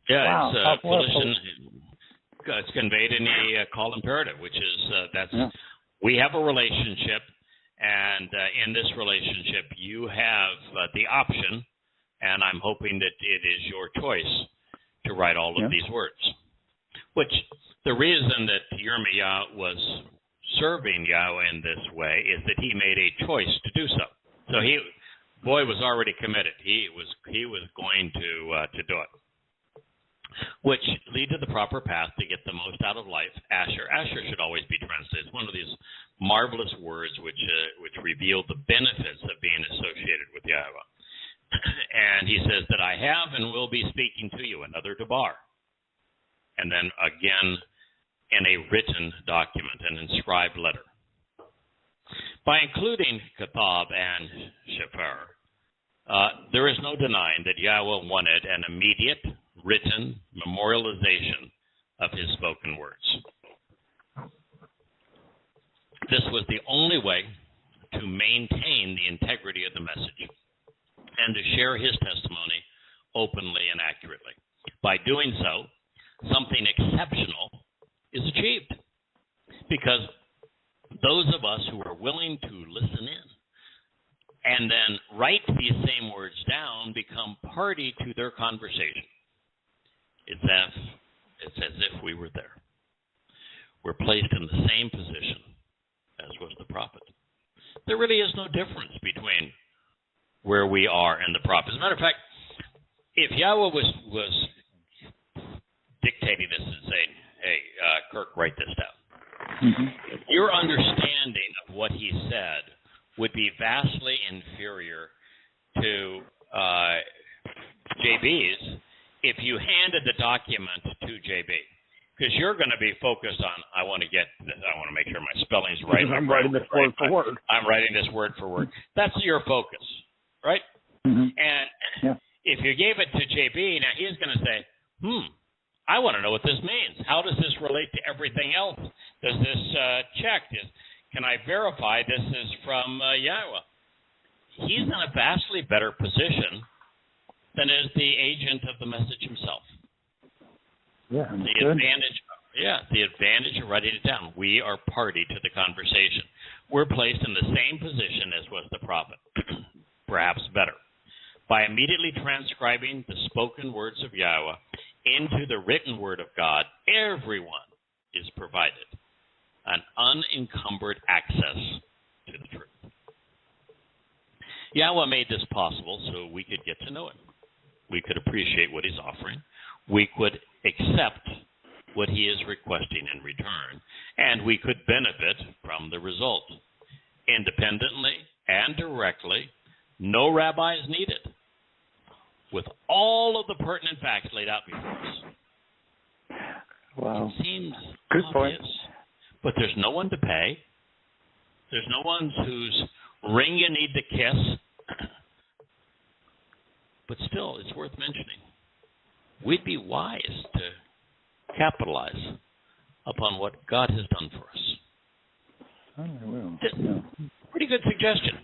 Yeah, wow. It's volition. It's conveyed in the call imperative, which is we have a relationship, and in this relationship you have the option, and I'm hoping that it is your choice to write all of these words. Which the reason that Yirmiyahu was serving Yahweh in this way is that he made a choice to do so. So Boy was already committed. He was going to do it. Which lead to the proper path to get the most out of life. Asher should always be translated. It's one of these marvelous words which reveal the benefits of being associated with Yahowah. And he says that I have and will be speaking to you, another debar. And then again in a written document, an inscribed letter. By including Katab and Shafar, there is no denying that Yahweh wanted an immediate written memorialization of his spoken words. This was the only way to maintain the integrity of the message and to share his testimony openly and accurately. By doing so, something exceptional is achieved, because those of us who are willing to listen in and then write these same words down become party to their conversation. It's as if we were there. We're placed in the same position as was the prophet. There really is no difference between where we are and the prophet. As a matter of fact, if Yahweh was dictating this and saying, hey, Kirk, write this down, your understanding of what he said would be vastly inferior to JB's if you handed the document to JB, because you're going to be focused on, I want to make sure my spelling's right. I'm writing this word for word. I'm writing this word for word. That's your focus, right? And if you gave it to JB, now he's going to say, I want to know what this means. How does this relate to everything else? Does this check? Can I verify this is from Yahweh? He's in a vastly better position than is the agent of the message himself. Yeah, the advantage of writing it down. We are party to the conversation. We're placed in the same position as was the prophet, perhaps better. By immediately transcribing the spoken words of Yahweh into the written word of God, everyone is provided an unencumbered access to the truth. Yahweh made this possible so we could get to know him. We could appreciate what he's offering. We could accept what he is requesting in return. And we could benefit from the result. Independently and directly, no rabbi is needed. With all of the pertinent facts laid out before us. Wow. It seems good obvious, point. But there's no one to pay. There's no one whose ring you need to kiss. But still, it's worth mentioning. We'd be wise to capitalize upon what God has done for us. Certainly will. Yeah. Pretty good suggestion.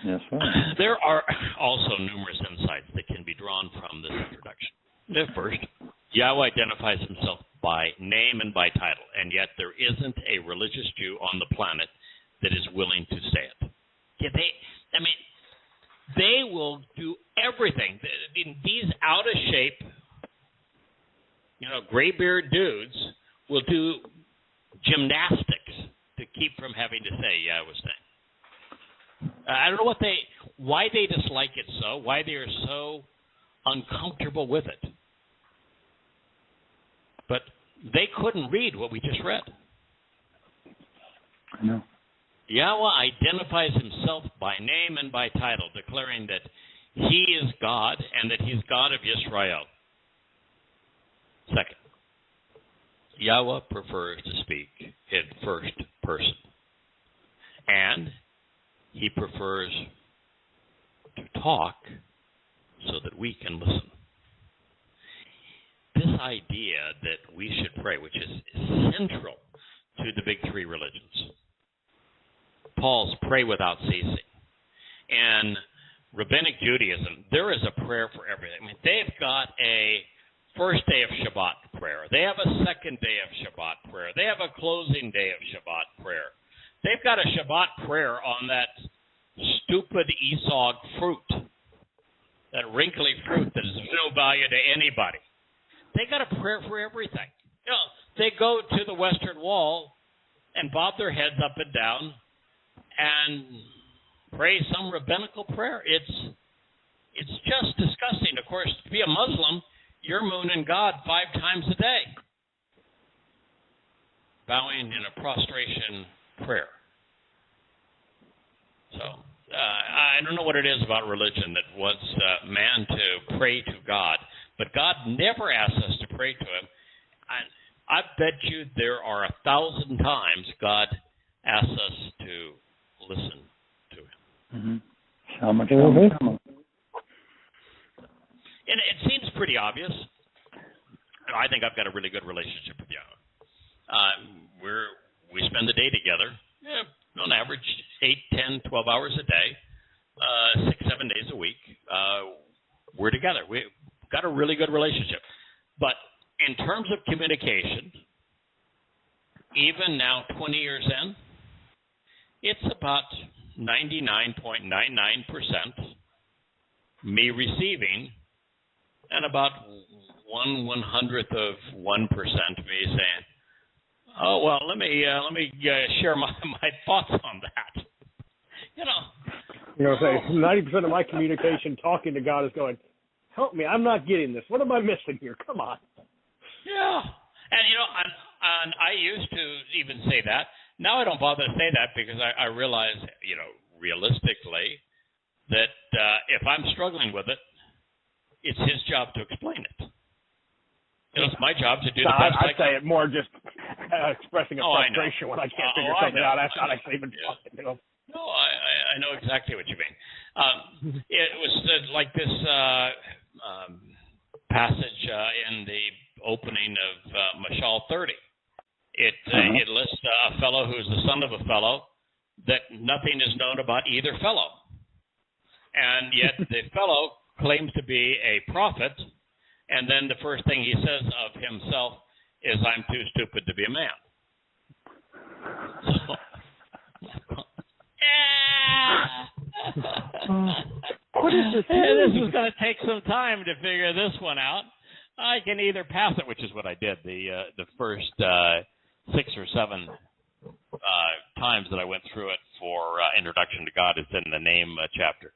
Yes, sir. There are also numerous insights that can be drawn from this introduction. First, Yahweh identifies himself by name and by title, and yet there isn't a religious Jew on the planet that is willing to say it. They will do everything. These out-of-shape, gray-beard dudes will do gymnastics to keep from having to say Yahweh's name. I don't know why they dislike it so, why they are so uncomfortable with it. But they couldn't read what we just read. I know. Yahweh identifies himself by name and by title, declaring that he is God and that he's God of Israel. Second, Yahweh prefers to speak in first person. And he prefers to talk so that we can listen. This idea that we should pray, which is central to the big three religions. Paul's pray without ceasing. In Rabbinic Judaism, there is a prayer for everything. They've got a first day of Shabbat prayer. They have a second day of Shabbat prayer. They have a closing day of Shabbat prayer. They've got a Shabbat prayer on that stupid Esau fruit, that wrinkly fruit that is of no value to anybody. They got a prayer for everything. They go to the Western Wall and bob their heads up and down and pray some rabbinical prayer. It's just disgusting. Of course, to be a Muslim, you're mooning God 5 times a day, bowing in a prostration prayer. So I don't know what it is about religion that wants man to pray to God, but God never asks us to pray to him. I bet you there are 1,000 times God asks us to listen to him. Shama, shama, shama. And it seems pretty obvious. I think I've got a really good relationship with Yahweh. We spend the day together, on average 8, 10, 12 hours a day, 6, 7 days a week. We're together. We've got a really good relationship. But in terms of communication, even now 20 years in, it's about 99.99% me receiving and about 1/100th of 1% me saying, "Oh well, let me share my thoughts on that." Say 90% of my communication talking to God is going, "Help me! I'm not getting this. What am I missing here? Come on." Yeah, and I used to even say that. Now I don't bother to say that because I realize, realistically, that if I'm struggling with it, it's his job to explain it. It's my job to do the best I can. I'd say it more just expressing a frustration when I can't figure something out. That's not actually even talking to him. No, I know exactly what you mean. It was like this passage in the opening of Mashal 30. It lists a fellow who's the son of a fellow that nothing is known about either fellow. And yet the fellow claims to be a prophet, and then the first thing he says of himself is, "I'm too stupid to be a man." What is this? This is going to take some time to figure this one out. I can either pass it, which is what I did the first 6 or 7 times that I went through it for Introduction to God. It's in the name chapter.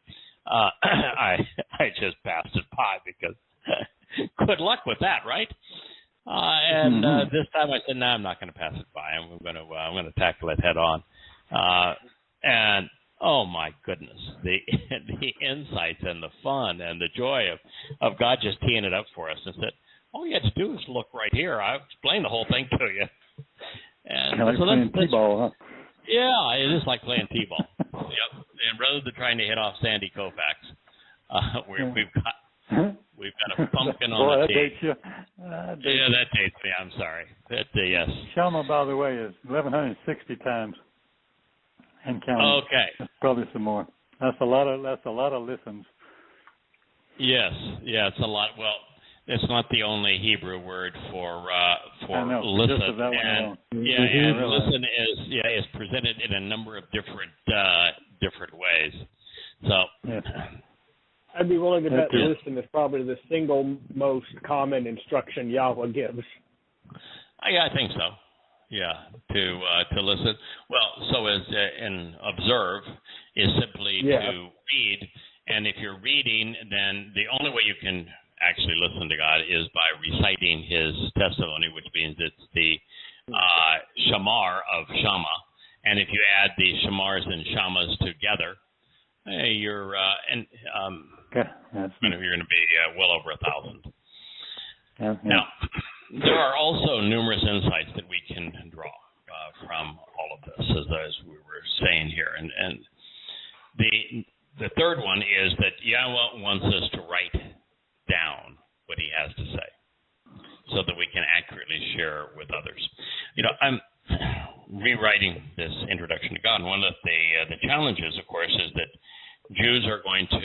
I just passed it by because good luck with that, right? And this time I said, "No, I'm not going to pass it by. I'm going to tackle it head on." And oh my goodness, the insights and the fun and the joy of God just teeing it up for us, and said, "All you have to do is look right here. I'll explain the whole thing to you." And kind of like playing T-ball, huh? Yeah, it is like playing T-ball. Yep. And rather than trying to hit off Sandy Koufax, we've got a pumpkin on the tee. Dates you. That dates me. I'm sorry. Yes. Shama, by the way, is 1,160 times. And counting. Okay. That's probably some more. That's a lot of listens. Yes, it's a lot. Well, it's not the only Hebrew word for listen. Just that and one and listen is presented in a number of different ways. So yeah. I'd be willing to bet listen is probably the single most common instruction Yahweh gives. I think so. Yeah, to listen. Well, so as and observe is simply to read, and if you're reading, then the only way you can actually listen to God is by reciting His testimony, which means it's the shamar of Shama, and if you add the shamars and shamas together, you're you're going to be well over 1,000. Yeah. Now, there are also numerous insights that we can draw from all of this, as we were saying here. And the third one is that Yahweh wants us to write down what He has to say so that we can accurately share with others. I'm rewriting this introduction to God, and one of the challenges, of course, is that Jews are going to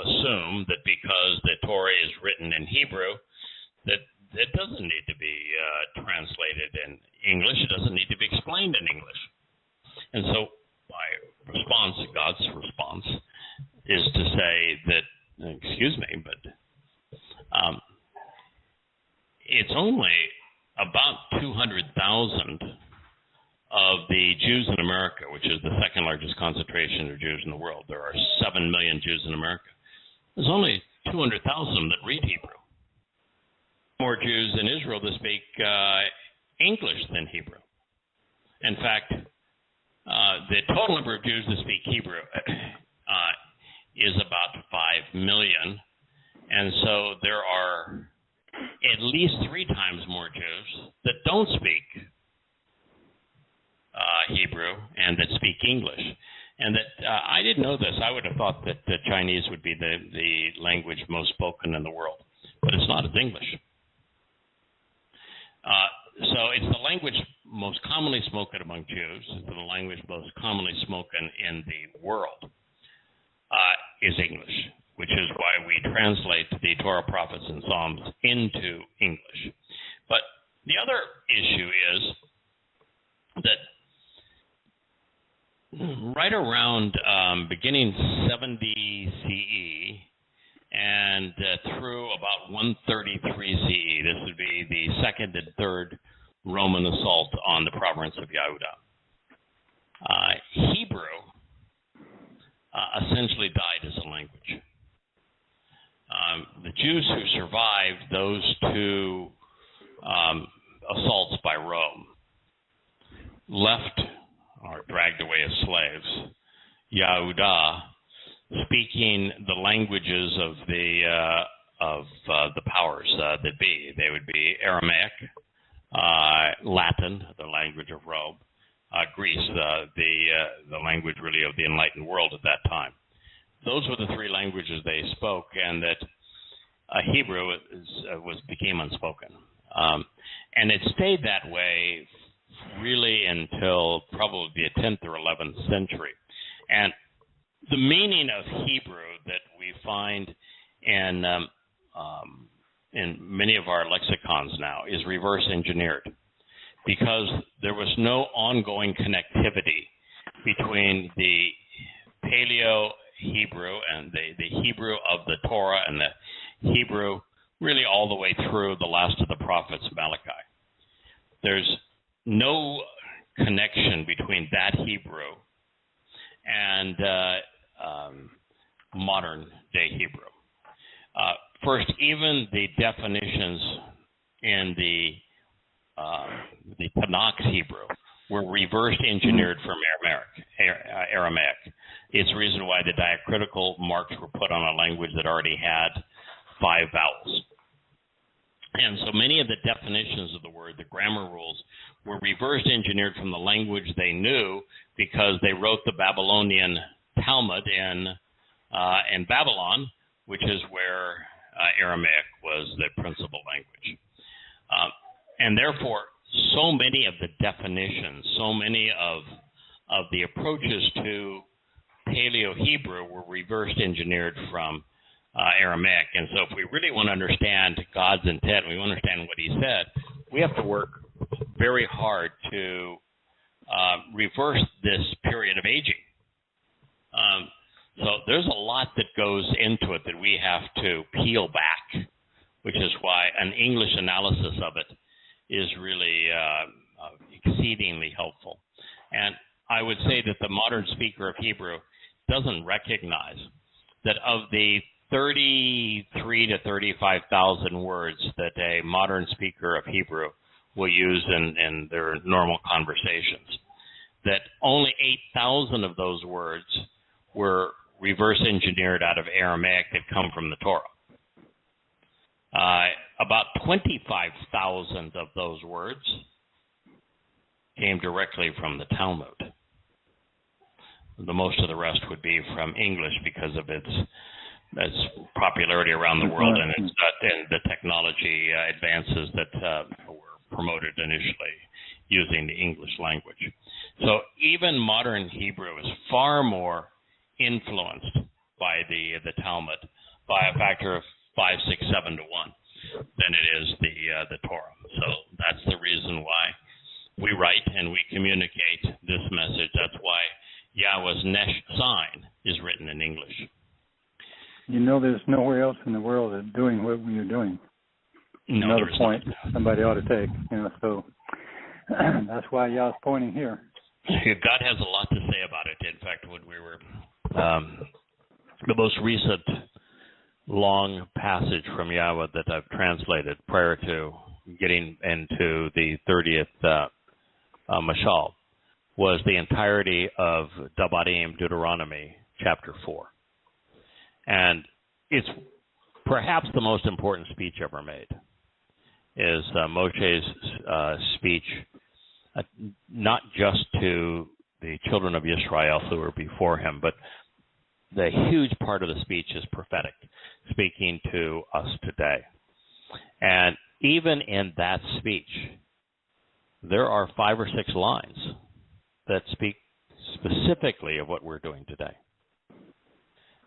assume that because the Torah is written in Hebrew, that it doesn't need to be translated in English. It doesn't need to be explained in English. And so my response, God's response, is to say that, excuse me, but it's only about 200,000 of the Jews in America, which is the second largest concentration of Jews in the world. There are 7 million Jews in America. There's only 200,000 that read Hebrew. More Jews in Israel that speak English than Hebrew. In fact, the total number of Jews that speak Hebrew is about 5 million. And so there are at least 3 times more Jews that don't speak Hebrew and that speak English. And that I didn't know this. I would have thought that the Chinese would be the language most spoken in the world. But it's not. It's English. So it's the language most commonly spoken among Jews. It's the language most commonly spoken in the world is English, which is why we translate the Torah, prophets, and Psalms into English. But the other issue is that right around beginning 70 CE and through about 133 CE, this would be the second and third Roman assault on the province of Yehuda. Hebrew essentially died as a language. The Jews who survived those 2 assaults by Rome left or dragged away as slaves Yehuda, speaking the languages of the powers that be. They would be Aramaic, Latin, the language of Rome, Greece, the language really of the enlightened world at that time. Those were the 3 languages they spoke, and that Hebrew became unspoken. And it stayed that way really until probably the 10th or 11th century. And the meaning of Hebrew that we find in many of our lexicons now is reverse engineered, because there was no ongoing connectivity between the Paleo-Hebrew and the Hebrew of the Torah and the Hebrew really all the way through the last of the prophets, Malachi. There's no connection between that Hebrew and modern day Hebrew. First, even the definitions in the Tanakh Hebrew were reverse engineered from Aramaic. It's the reason why the diacritical marks were put on a language that already had 5 vowels. And so many of the definitions of the word, the grammar rules, were reverse engineered from the language they knew, because they wrote the Babylonian Talmud in Babylon, which is where Aramaic was the principal language. And therefore, so many of the definitions, so many of of the approaches to Paleo-Hebrew were reverse engineered from Aramaic. And so if we really want to understand God's intent, we want to understand what he said, we have to work very hard to reverse this period of aging. So there's a lot that goes into it that we have to peel back, which is why an English analysis of it is really exceedingly helpful. And I would say that the modern speaker of Hebrew doesn't recognize that of the 33 to 35,000 words that a modern speaker of Hebrew will use in their normal conversations, that only 8,000 of those words were reverse engineered out of Aramaic that come from the Torah. About 25,000 of those words came directly from the Talmud. The most of the rest would be from English because of its popularity around the world and the technology advances that were promoted initially using the English language. So even modern Hebrew is far more influenced by the Talmud by a factor of 5, 6, 7 to 1 than it is the Torah. So that's the reason why we write and we communicate this message. That's why Yahweh's Nesh sign is written in English. You know, there's nowhere else in the world that's doing what we are doing. No, another point somebody ought to take. So that's why Yah's pointing here. God has a lot to say about it. In fact, when we were the most recent long passage from Yahweh that I've translated prior to getting into the 30th Mashal was the entirety of Dabarim, Deuteronomy, chapter 4. And it's perhaps the most important speech ever made, is Moshe's speech, not just to the children of Israel who were before him, but the huge part of the speech is prophetic, speaking to us today. And even in that speech, there are 5 or 6 lines that speak specifically of what we're doing today.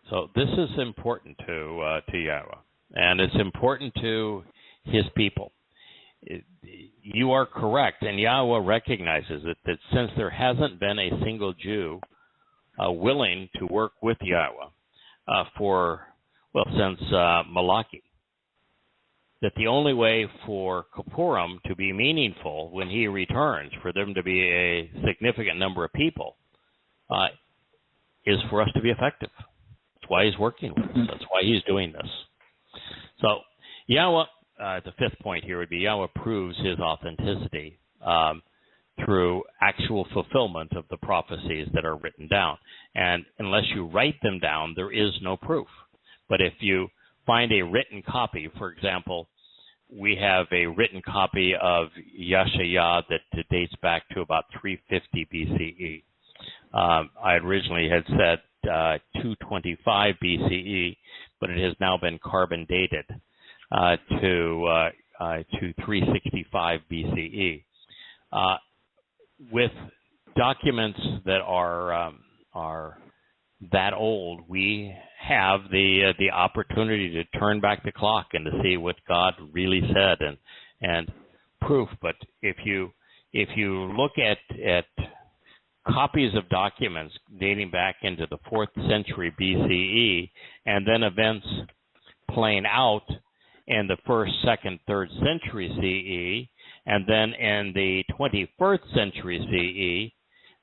So this is important to Yahweh, and it's important to his people. You are correct, and Yahweh recognizes it, that since there hasn't been a single Jew willing to work with Yahweh since Malachi, that the only way for Kippurim to be meaningful when he returns, for them to be a significant number of people, is for us to be effective. That's why he's working with us. That's why he's doing this. So Yahweh, the 5th point here would be Yahweh proves his authenticity through actual fulfillment of the prophecies that are written down. And unless you write them down, there is no proof. But if you find a written copy, for example, we have a written copy of Yeshayah that dates back to about 350 BCE. I originally had said 225 BCE, but it has now been carbon dated to 365 BCE. With documents that are that old, we have the opportunity to turn back the clock and to see what God really said and proof. But if you look at copies of documents dating back into the 4th century BCE, and then events playing out in the 1st, 2nd, 3rd century CE, and then in the 21st century CE,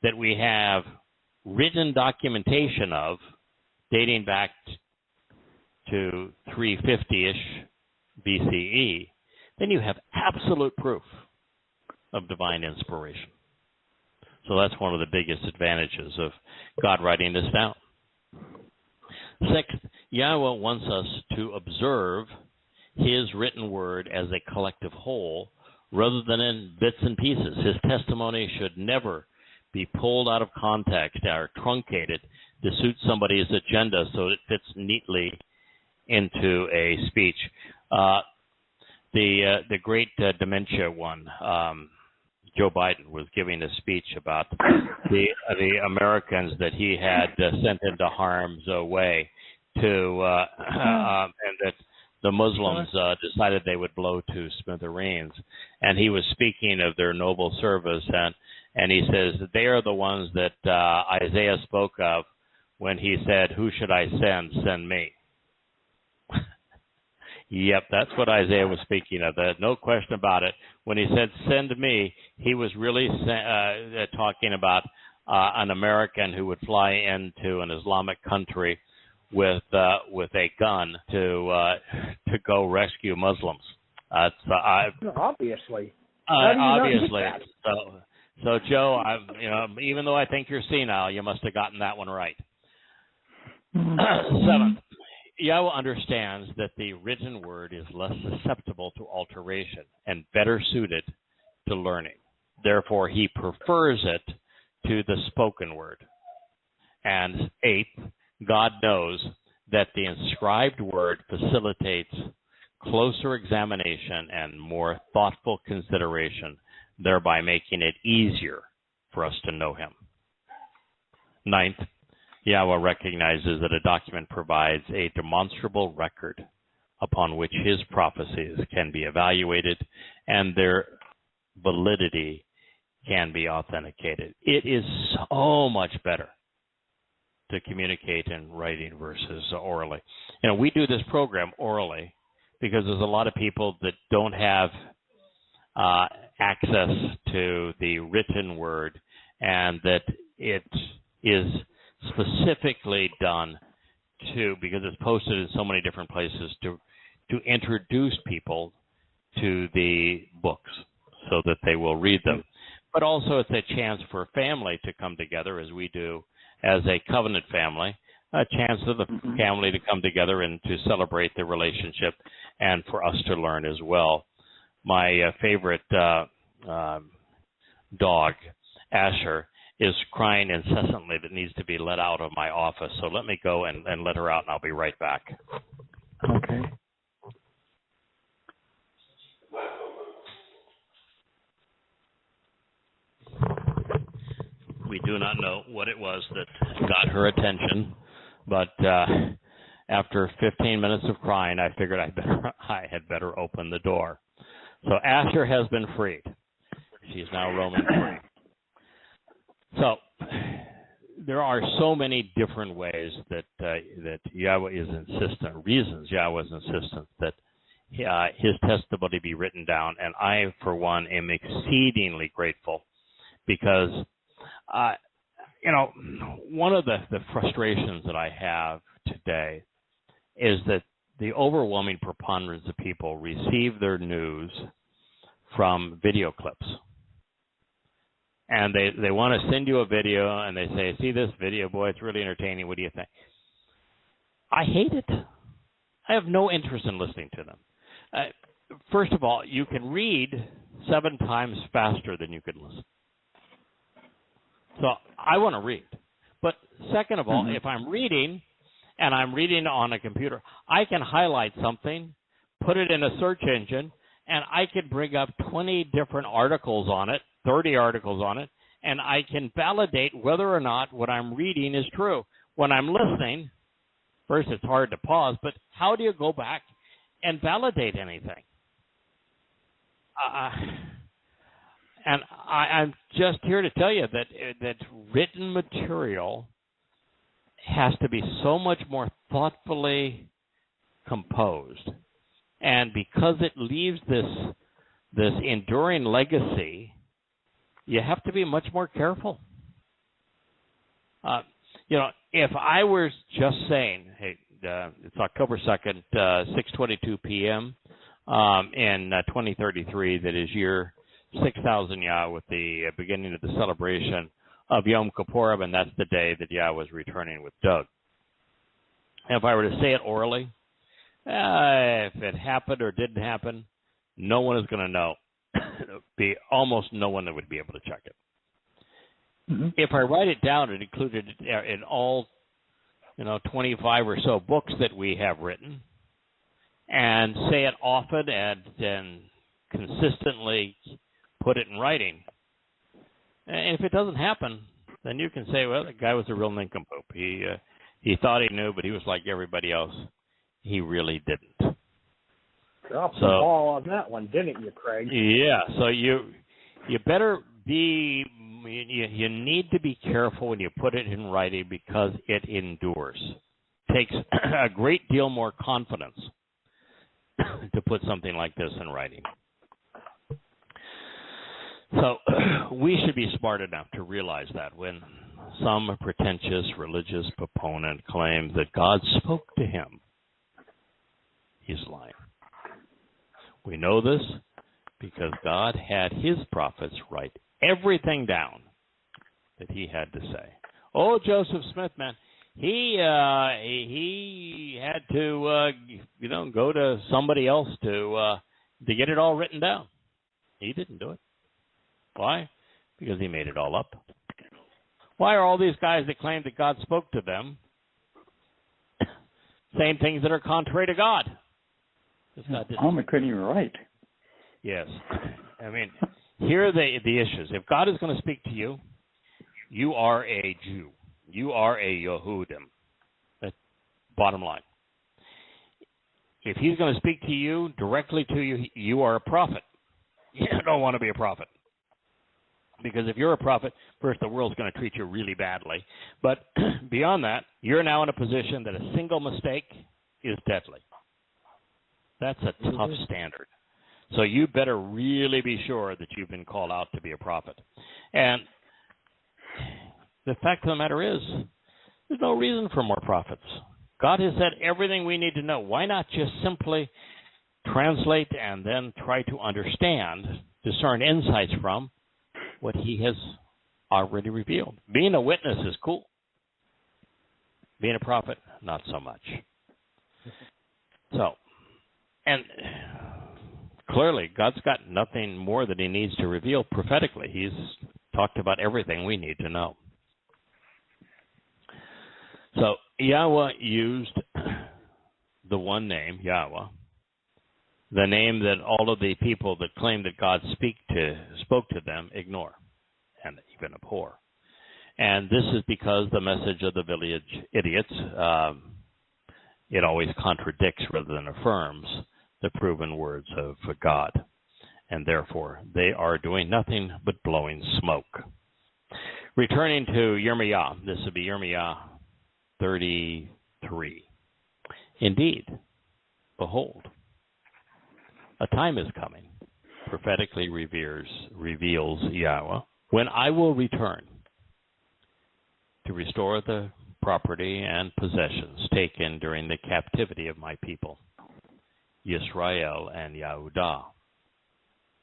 that we have written documentation of dating back to 350-ish BCE, then you have absolute proof of divine inspiration. So that's one of the biggest advantages of God writing this down. 6th, Yahweh wants us to observe his written word as a collective whole rather than in bits and pieces. His testimony should never be pulled out of context or truncated to suit somebody's agenda so it fits neatly into a speech. The great dementia one, Joe Biden was giving a speech about the Americans that he had sent into harm's way to, and that the Muslims decided they would blow to smithereens. And he was speaking of their noble service, and he says that they are the ones that Isaiah spoke of when he said, "Who should I send? Send me." Yep, that's what Isaiah was speaking of. No question about it. When he said, "Send me," he was really talking about an American who would fly into an Islamic country with a gun to go rescue Muslims. Obviously. Obviously. So Joe, even though I think you're senile, you must have gotten that one right. 7th, Yahweh understands that the written word is less susceptible to alteration and better suited to learning. Therefore, he prefers it to the spoken word. And 8th, God knows that the inscribed word facilitates closer examination and more thoughtful consideration, thereby making it easier for us to know him. 9th, Yahweh recognizes that a document provides a demonstrable record upon which his prophecies can be evaluated and their validity can be authenticated. It is so much better to communicate in writing versus orally. We do this program orally because there's a lot of people that don't have access to the written word, and that it is specifically done because it's posted in so many different places to introduce people to the books so that they will read them. But also it's a chance for a family to come together, as we do as a covenant family, a chance for the family to come together and to celebrate the relationship and for us to learn as well. My favorite dog, Asher, is crying incessantly that needs to be let out of my office. So let me go and let her out, and I'll be right back. Okay. We do not know what it was that got her attention, but after 15 minutes of crying, I figured I had better open the door. So Asher has been freed. She's now roaming free. So there are so many different ways that Yahweh is insistent, reasons Yahweh is insistent that his testimony be written down, and I, for one, am exceedingly grateful because, one of the frustrations that I have today is that the overwhelming preponderance of people receive their news from video clips. And they want to send you a video, and they say, "See this video, boy, it's really entertaining. What do you think?" I hate it. I have no interest in listening to them. First of all, you can read 7 times faster than you can listen. So I want to read. But second of all, if I'm reading, and I'm reading on a computer, I can highlight something, put it in a search engine, and I can bring up 20 different articles on it, 30 articles on it, and I can validate whether or not what I'm reading is true. When I'm listening, first it's hard to pause, but how do you go back and validate anything? And I'm just here to tell you that written material has to be so much more thoughtfully composed. And because it leaves this enduring legacy, you have to be much more careful. If I was just saying, hey, it's October 2nd, 6:22 p.m. In 2033, that is year 6,000 Yah, with the beginning of the celebration of Yom Kippur, and that's the day that Yah was returning with Doug. And if I were to say it orally, if it happened or didn't happen, no one is going to know. Be almost no one that would be able to check it. If I write it down and include it in all, 25 or so books that we have written, and say it often and consistently put it in writing, And if it doesn't happen, then you can say, well, the guy was a real nincompoop. He thought he knew, but he was like everybody else. He really didn't. Dropped the ball on that one, didn't you, Craig? Yeah. So you better be. You need to be careful when you put it in writing because it endures. Takes a great deal more confidence to put something like this in writing. So we should be smart enough to realize that when some pretentious religious proponent claims that God spoke to him, he's lying. We know this because God had his prophets write everything down that he had to say. Oh, Joseph Smith, man, he had to go to somebody else to get it all written down. He didn't do it. Why? Because he made it all up. Why are all these guys that claim that God spoke to them saying things that are contrary to God? Muhammad couldn't even write. Yes. I mean, here are the issues. If God is going to speak to you, you are a Jew. You are a Yehudim. That's bottom line. If he's going to speak to you, directly to you, you are a prophet. You don't want to be a prophet. Because if you're a prophet, first, the world's going to treat you really badly. But beyond that, you're now in a position that a single mistake is deadly. That's a tough standard. So you better really be sure that you've been called out to be a prophet. And the fact of the matter is, there's no reason for more prophets. God has said everything we need to know. Why not just simply translate and then try to understand, discern insights from what he has already revealed? Being a witness is cool. Being a prophet, not so much. So, and clearly, God's got nothing more that he needs to reveal prophetically. He's talked about everything we need to know. So, Yahweh used the one name, Yahweh, the name that all of the people that claim that God spoke to them ignore and even abhor. And this is because the message of the village idiots, it always contradicts rather than affirms the proven words of God. And therefore, they are doing nothing but blowing smoke. Returning to Yirmiyah, this would be Yirmiyah 33. Indeed, behold, a time is coming, prophetically reveals Yahweh, when I will return to restore the property and possessions taken during the captivity of my people, Yisrael and Yehudah,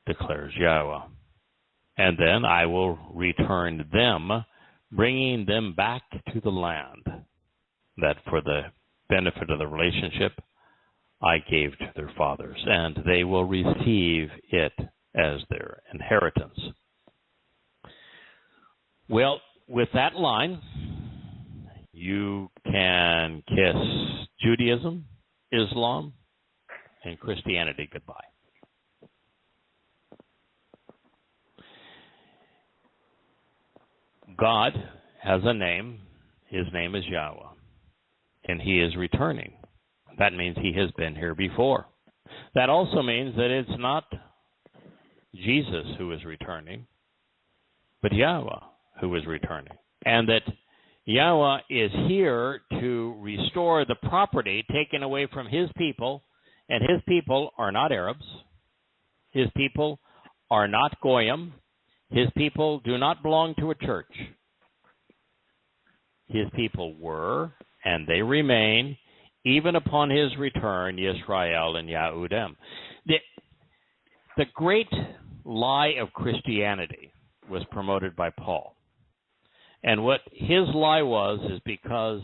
declares Yahweh. And then I will return them, bringing them back to the land that for the benefit of the relationship I gave to their fathers, and they will receive it as their inheritance. Well, with that line, you can kiss Judaism, Islam, and Christianity goodbye. God has a name. His name is Yahweh, and he is returning. That means he has been here before. That also means that it's not Jesus who is returning, but Yahweh who is returning. And that Yahweh is here to restore the property taken away from his people, and his people are not Arabs. His people are not Goyim. His people do not belong to a church. His people were, and they remain, even upon his return, Yisrael and Yehudim. The great lie of Christianity was promoted by Paul. And what his lie was is because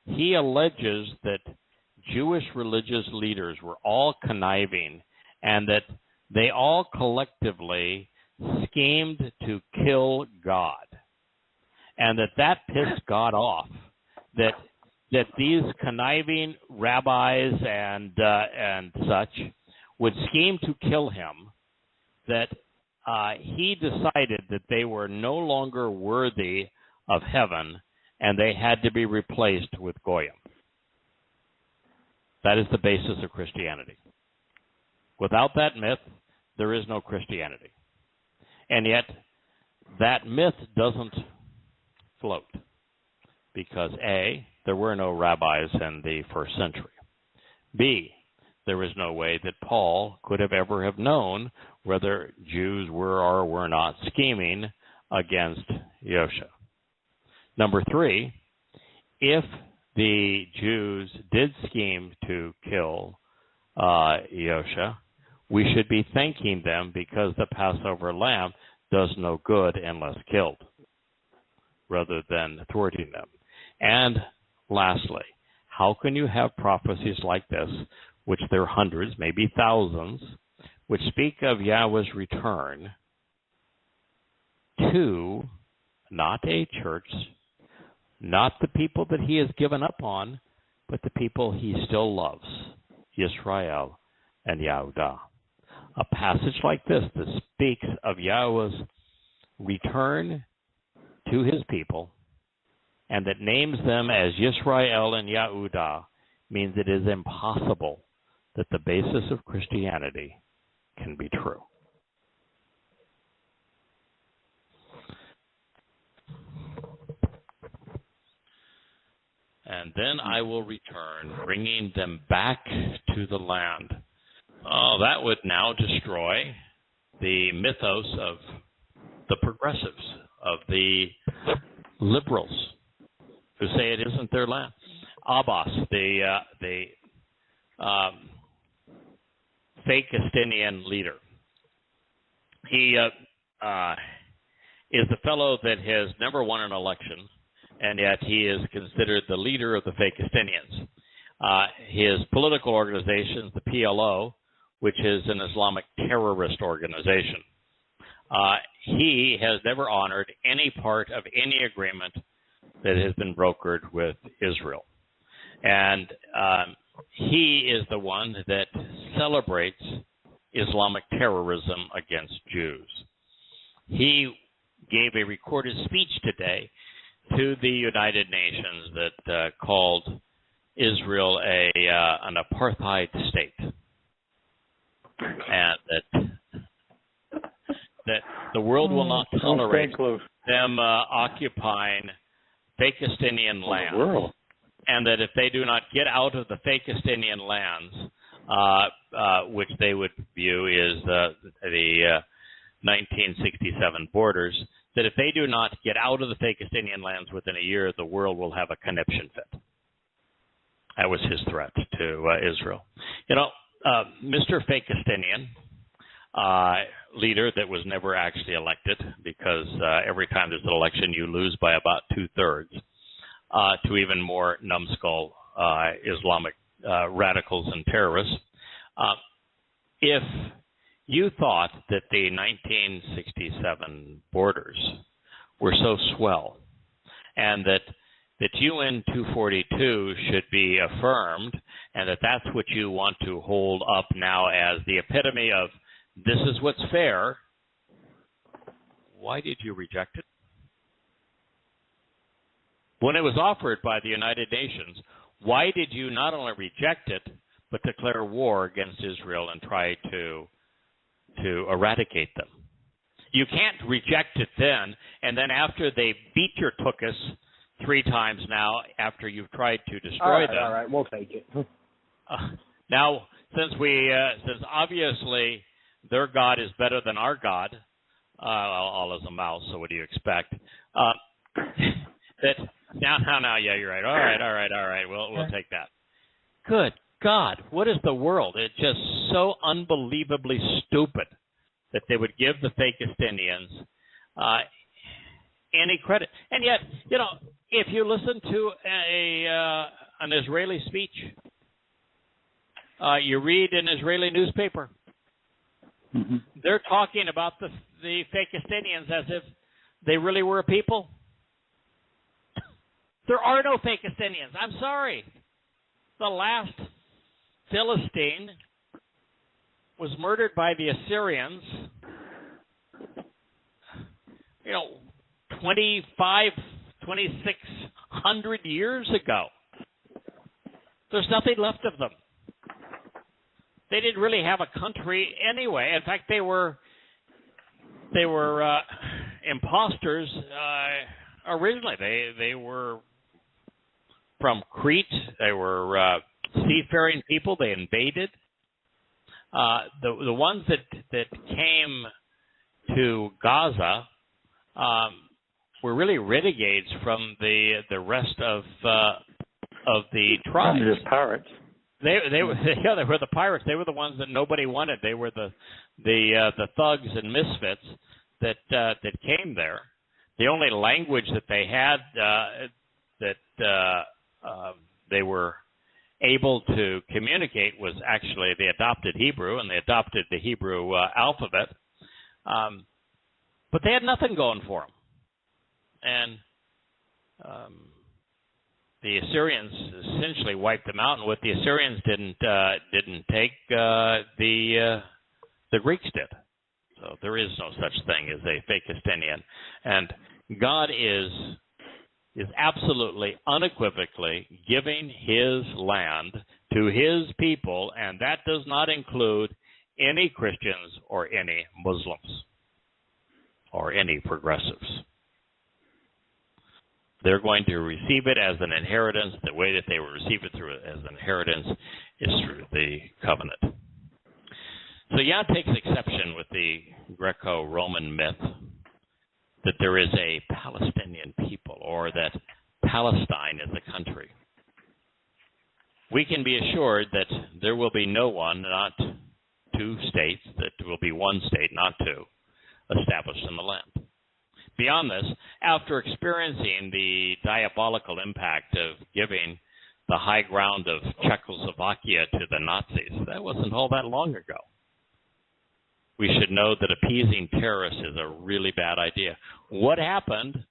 he alleges that Jewish religious leaders were all conniving and that they all collectively schemed to kill God. And that pissed God off. That these conniving rabbis and such would scheme to kill him, that he decided that they were no longer worthy of heaven, and they had to be replaced with Goyim. That is the basis of Christianity. Without that myth, there is no Christianity. And yet, that myth doesn't float because A, there were no rabbis in the first century. B, there was no way that Paul could have ever have known whether Jews were or were not scheming against Yosha. Number 3, if the Jews did scheme to kill Yosha, we should be thanking them because the Passover lamb does no good unless killed, rather than thwarting them. And lastly, how can you have prophecies like this, which there are hundreds, maybe thousands, which speak of Yahweh's return to not a church, not the people that he has given up on, but the people he still loves, Yisrael and Yehudah. A passage like this that speaks of Yahweh's return to his people and that names them as Yisrael and Yehudah means it is impossible that the basis of Christianity can be true. And then I will return, bringing them back to the land. Oh, that would now destroy the mythos of the progressives, of the liberals, who say it isn't their land. Abbas, the fake Palestinian leader, he is the fellow that has never won an election, and yet he is considered the leader of the fake Palestinians. His political organization, the PLO, which is an Islamic terrorist organization, he has never honored any part of any agreement that has been brokered with Israel. And he is the one that celebrates Islamic terrorism against Jews. He gave a recorded speech today to the United Nations that called Israel an apartheid state, and that the world will not tolerate them occupying Palestinian land, and that if they do not get out of the Palestinian lands, which they would view as the 1967 borders, that if they do not get out of the Palestinian lands within a year, the world will have a conniption fit. That was his threat to Israel. You know, Mr. Palestinian, leader that was never actually elected, because every time there's an election you lose by about 2/3 to even more numbskull Islamic radicals and terrorists. If you thought that the 1967 borders were so swell and that UN 242 should be affirmed and that that's what you want to hold up now as the epitome of this is what's fair, why did you reject it? When it was offered by the United Nations, why did you not only reject it, but declare war against Israel and try to eradicate them? You can't reject it then, and then after they beat your tuchus 3 times now, after you've tried to destroy them. All right, we'll take it. Now, since obviously their God is better than our God, all is a mouse, so what do you expect? Now, yeah, you're right. All right. We'll take that. Good God, what is the world? It's just so unbelievably stupid that they would give the fake Palestinians any credit. And yet, you know, if you listen to an Israeli speech, you read an Israeli newspaper, they're talking about the fake Palestinians as if they really were a people. There are no fake Palestinians. I'm sorry. The last Philistine was murdered by the Assyrians 2,600 years ago. There's nothing left of them. They didn't really have a country anyway. In fact, they were imposters originally. They were from Crete. They were seafaring people. They invaded. The ones that came to Gaza were really renegades from the rest of the tribes. Probably just pirates. They were the pirates. They were the ones that nobody wanted. They were the thugs and misfits that came there. The only language that they had that they were able to communicate was actually they adopted Hebrew, and they adopted the Hebrew alphabet. But they had nothing going for them. And the Assyrians essentially wiped them out, and what the Assyrians didn't take, the Greeks did. So there is no such thing as a Fakistinian, and God is absolutely unequivocally giving His land to His people, and that does not include any Christians or any Muslims or any progressives. They're going to receive it as an inheritance. The way that they will receive it as an inheritance is through the covenant. So Yah takes exception with the Greco-Roman myth that there is a Palestinian people or that Palestine is a country. We can be assured that there will be no one, not two states, that will be one state, not two, established in the land. Beyond this, after experiencing the diabolical impact of giving the high ground of Czechoslovakia to the Nazis, that wasn't all that long ago. We should know that appeasing terrorists is a really bad idea. What happened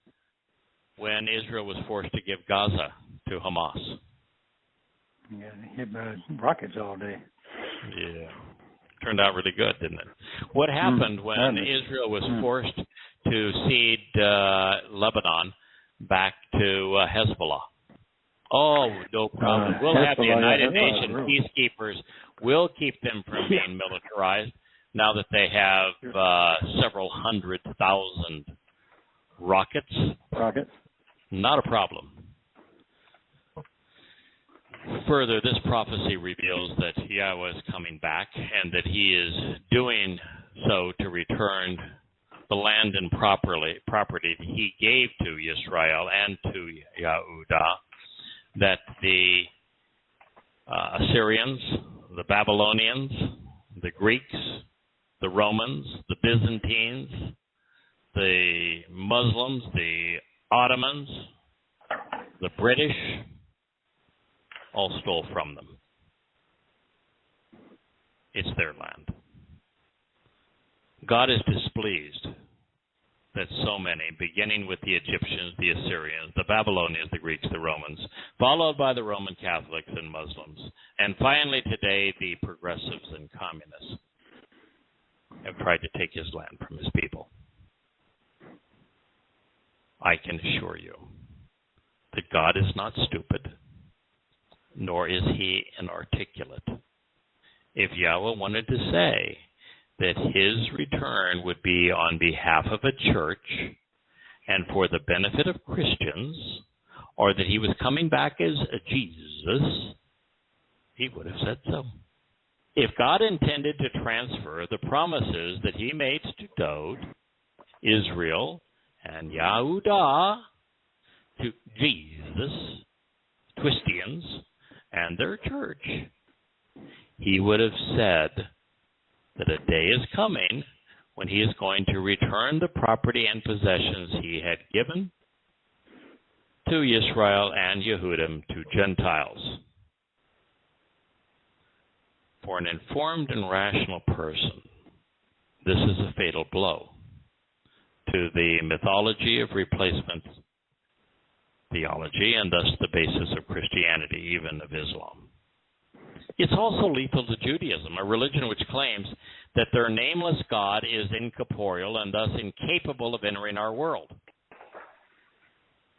when Israel was forced to give Gaza to Hamas? Yeah, they hit rockets all day. Yeah. Turned out really good, didn't it? What happened when Israel was forced to cede Lebanon back to Hezbollah? Oh, no problem. We'll have the United Nations peacekeepers. We'll keep them from being militarized now that they have several 100,000 rockets. Not a problem. Further, this prophecy reveals that Yahweh is coming back and that He is doing so to return the land and property that He gave to Israel and to Yehudah, that the Assyrians, the Babylonians, the Greeks, the Romans, the Byzantines, the Muslims, the Ottomans, the British, all stole from them. It's their land. God is displeased that so many, beginning with the Egyptians, the Assyrians, the Babylonians, the Greeks, the Romans, followed by the Roman Catholics and Muslims, and finally today the progressives and communists, have tried to take His land from His people. I can assure you that God is not stupid, nor is He inarticulate. If Yahweh wanted to say that His return would be on behalf of a church and for the benefit of Christians, or that He was coming back as a Jesus, He would have said so. If God intended to transfer the promises that He made to Dod, Israel, and Yehudah to Jesus, Christians, and their church, He would have said that a day is coming when He is going to return the property and possessions He had given to Israel and Yehudim to Gentiles. For an informed and rational person, this is a fatal blow to the mythology of replacement theology and thus the basis of Christianity, even of Islam. It's also lethal to Judaism, a religion which claims that their nameless God is incorporeal and thus incapable of entering our world.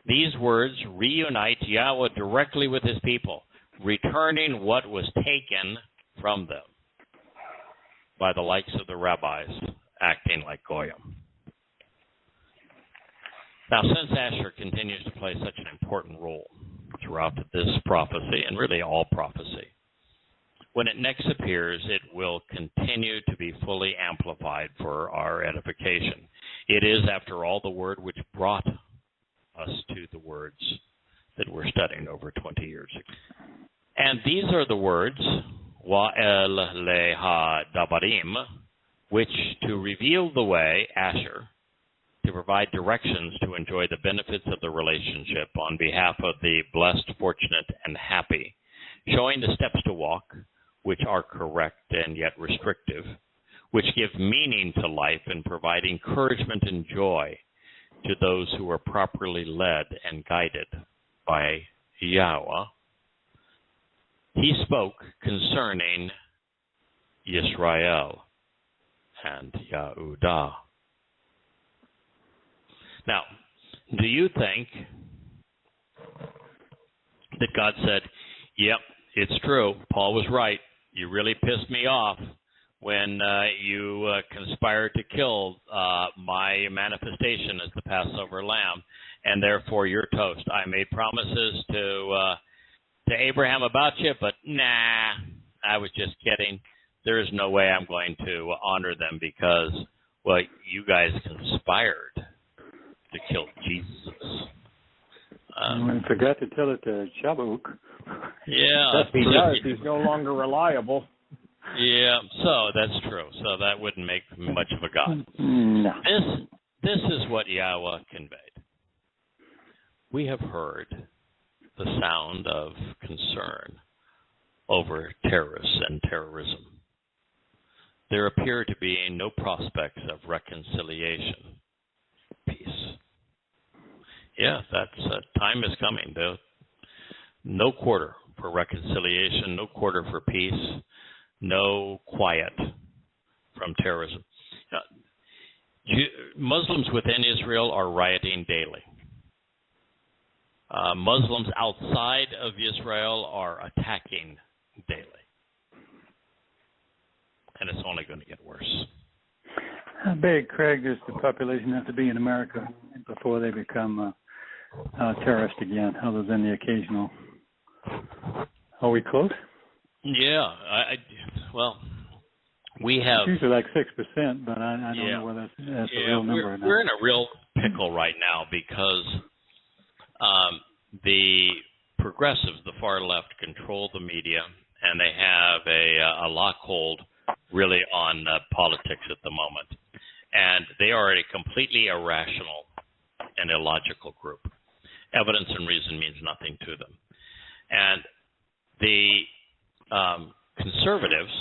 These words reunite Yahweh directly with his people, returning what was taken from them by the likes of the rabbis acting like Goyim. Now, since Asher continues to play such an important role throughout this prophecy, and really all prophecy, when it next appears, it will continue to be fully amplified for our edification. It is, after all, the word which brought us to the words that we're studying over 20 years ago. And these are the words, Wa'el leha dabarim, which to reveal the way, Asher, to provide directions to enjoy the benefits of the relationship on behalf of the blessed, fortunate, and happy, showing the steps to walk, which are correct and yet restrictive, which give meaning to life and provide encouragement and joy to those who are properly led and guided by Yahweh. He spoke concerning Yisrael and Yehudah. Now, do you think that God said, yep, it's true, Paul was right, you really pissed me off when you conspired to kill my manifestation as the Passover lamb, and therefore you're toast. I made promises to Abraham about you, but nah, I was just kidding. There is no way I'm going to honor them because, well, you guys conspired to kill Jesus. I forgot to tell it to Shabbat. Yeah. He does. He's no longer reliable. Yeah, so that's true. So that wouldn't make much of a God. No. This is what Yahweh conveyed. We have heard the sound of concern over terrorists and terrorism. There appear to be no prospects of reconciliation, peace. Yeah, time is coming. No quarter for reconciliation, no quarter for peace, no quiet from terrorism. Muslims within Israel are rioting daily. Muslims outside of Israel are attacking daily. And it's only going to get worse. How big, Craig, does the population have to be in America before they become terrorists again, other than the occasional? Are we close? Yeah. Well, we have... It's usually like 6%, but I don't know whether that's a real number or not. We're in a real pickle right now because the progressives, the far left, control the media, and they have a lockhold really on politics at the moment. And they are a completely irrational and illogical group. Evidence and reason means nothing to them. And the conservatives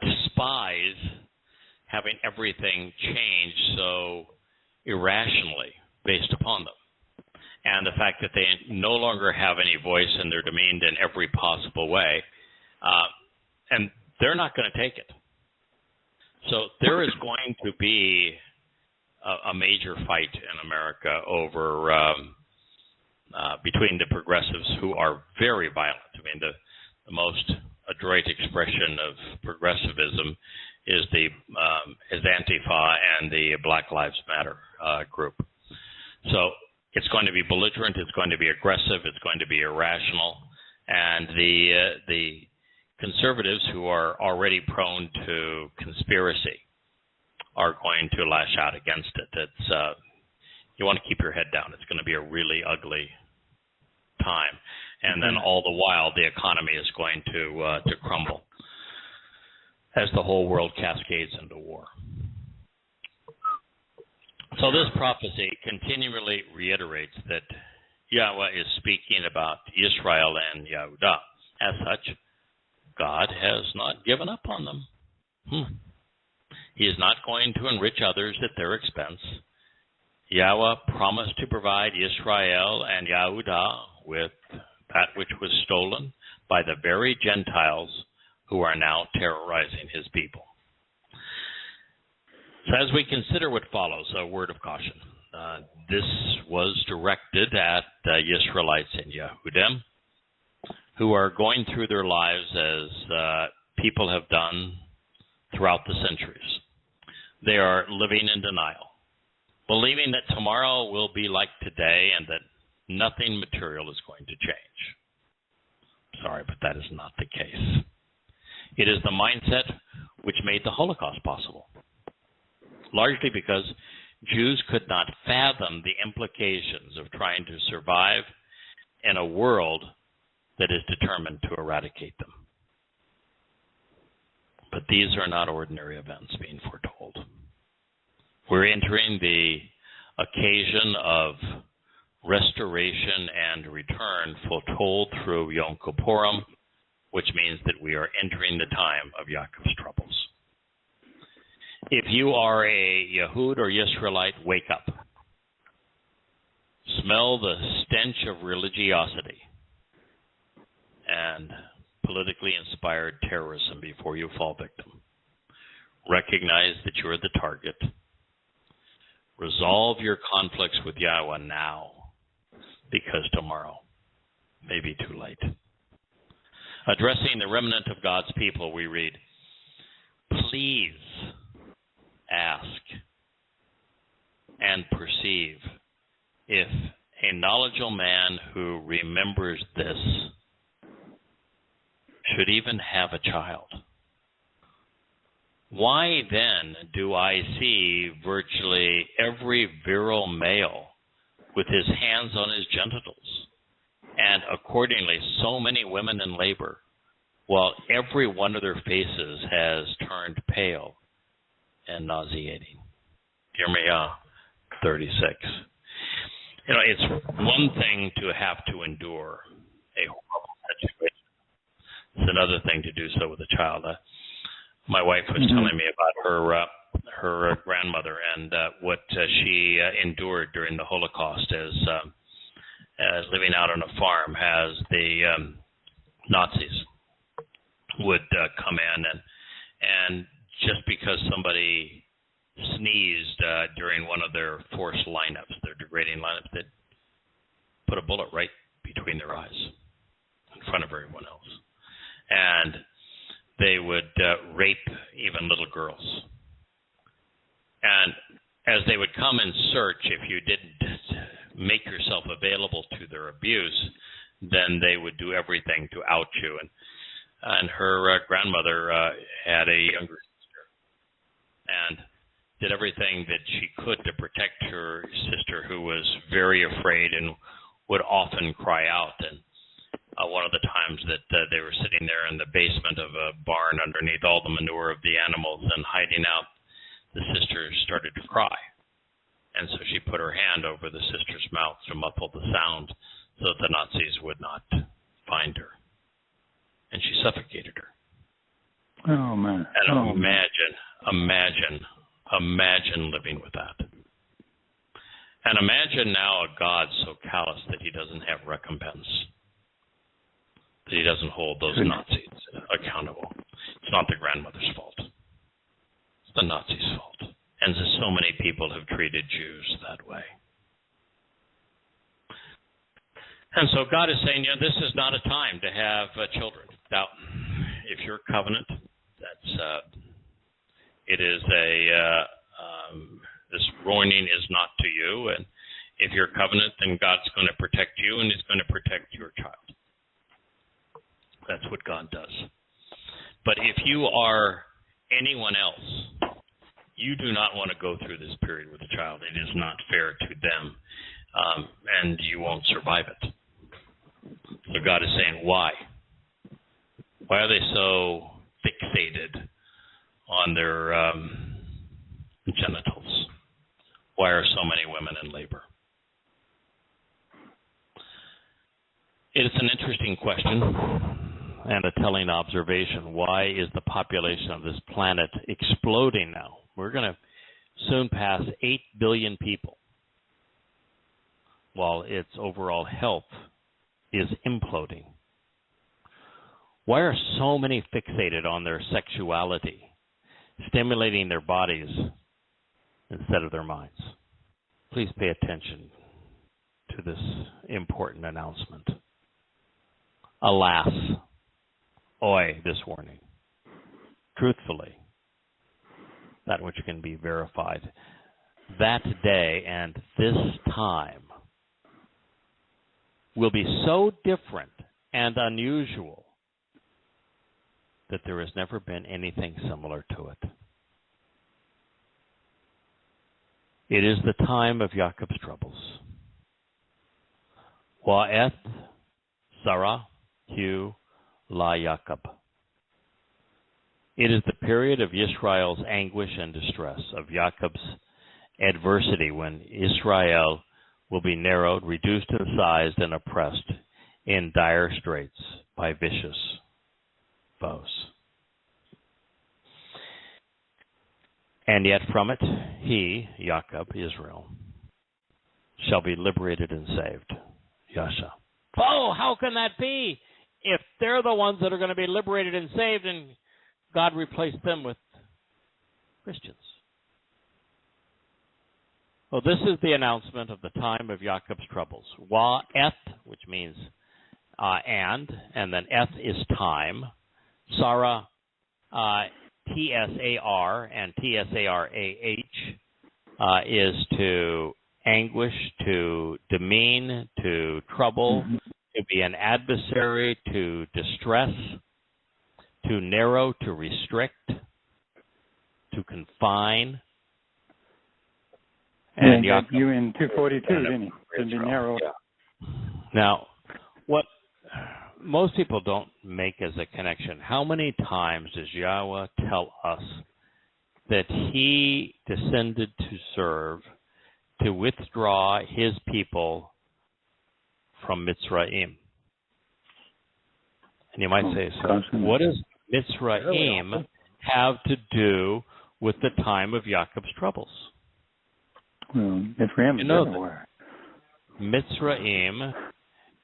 despise having everything changed so irrationally based upon them. And the fact that they no longer have any voice and they're demeaned in every possible way. And they're not going to take it. So there is going to be a major fight in America over between the progressives, who are very violent. I mean, the most adroit expression of progressivism is Antifa and the Black Lives Matter group. So it's going to be belligerent, it's going to be aggressive, it's going to be irrational, and the conservatives, who are already prone to conspiracy, are going to lash out against it. It's you want to keep your head down. It's going to be a really ugly time, and then all the while the economy is going to crumble as the whole world cascades into war. So this prophecy continually reiterates that Yahweh is speaking about Israel and Yehudah. As such, God has not given up on them. He is not going to enrich others at their expense. Yahweh promised to provide Israel and Yehudah with that which was stolen by the very Gentiles who are now terrorizing his people. So as we consider what follows, a word of caution. This was directed at Israelites in Yehudim, who are going through their lives as people have done throughout the centuries. They are living in denial, believing that tomorrow will be like today and that nothing material is going to change. Sorry, but that is not the case. It is the mindset which made the Holocaust possible, largely because Jews could not fathom the implications of trying to survive in a world that is determined to eradicate them. But these are not ordinary events being foretold. We're entering the occasion of restoration and return foretold through Yom Kippurim, which means that we are entering the time of Yaakov's troubles. If you are a Yehud or Yisraelite, wake up. Smell the stench of religiosity and politically inspired terrorism before you fall victim. Recognize that you're the target. Resolve your conflicts with Yahweh now, because tomorrow may be too late. Addressing the remnant of God's people, we read, please ask and perceive if a knowledgeable man who remembers this should even have a child. Why then do I see virtually every virile male with his hands on his genitals, and accordingly so many women in labor, while every one of their faces has turned pale and nauseating? Jeremiah 36. You know, it's one thing to have to endure a horrible situation. It's another thing to do so with a child. My wife was telling me about her grandmother and what she endured during the Holocaust as living out on a farm, as the Nazis would come in and just because somebody sneezed during one of their forced lineups, their degrading lineups, they'd put a bullet right between their eyes in front of everyone else. And they would rape even little girls. And as they would come and search, if you didn't make yourself available to their abuse, then they would do everything to out you. And her grandmother had a younger sister and did everything that she could to protect her sister, who was very afraid and would often cry out. And one of the times that they were sitting there in the basement of a barn underneath all the manure of the animals and hiding out, the sister started to cry. And so she put her hand over the sister's mouth to muffle the sound so that the Nazis would not find her. And she suffocated her. Oh, man. And imagine living with that. And imagine now a God so callous that he doesn't have recompense, that he doesn't hold those Nazis accountable. It's not the grandmother's fault. It's the Nazis' fault. And so many people have treated Jews that way. And so God is saying, this is not a time to have children. Now, if you're covenant, this warning is not to you. And if you're covenant, then God's going to protect you and he's going to protect your child. That's what God does. But if you are anyone else, you do not want to go through this period with a child. It is not fair to them, and you won't survive it. So God is saying, why? Why are they so fixated on their genitals? Why are so many women in labor? It is an interesting question and a telling observation. Why is the population of this planet exploding now? We're going to soon pass 8 billion people, while its overall health is imploding. Why are so many fixated on their sexuality, stimulating their bodies instead of their minds? Please pay attention to this important announcement. Alas, oi, this warning. Truthfully, that which can be verified. That day and this time will be so different and unusual that there has never been anything similar to it. It is the time of Jacob's troubles. Wa'eth Sarah Hu La Jacob. It is the period of Israel's anguish and distress, of Jacob's adversity, when Israel will be narrowed, reduced in size, and oppressed in dire straits by vicious foes. And yet from it, he, Jacob, Israel, shall be liberated and saved. Yasha. Oh, how can that be? If they're the ones that are going to be liberated and saved, and God replaced them with Christians. Well, this is the announcement of the time of Jacob's troubles. Wa'eth, which means and then eth is time. Sarah, T-S-A-R and T-S-A-R-A-H is to anguish, to demean, to trouble, to be an adversary, to distress, to narrow, to restrict, to confine. And you in 242, didn't he? To be narrow. Yeah. Now, what most people don't make as a connection, how many times does Yahweh tell us that he descended to serve, to withdraw his people from Mitzrayim? And you might say, so what does Mitzrayim have to do with the time of Jacob's troubles? Well, Mitzrayim is everywhere. Mitzrayim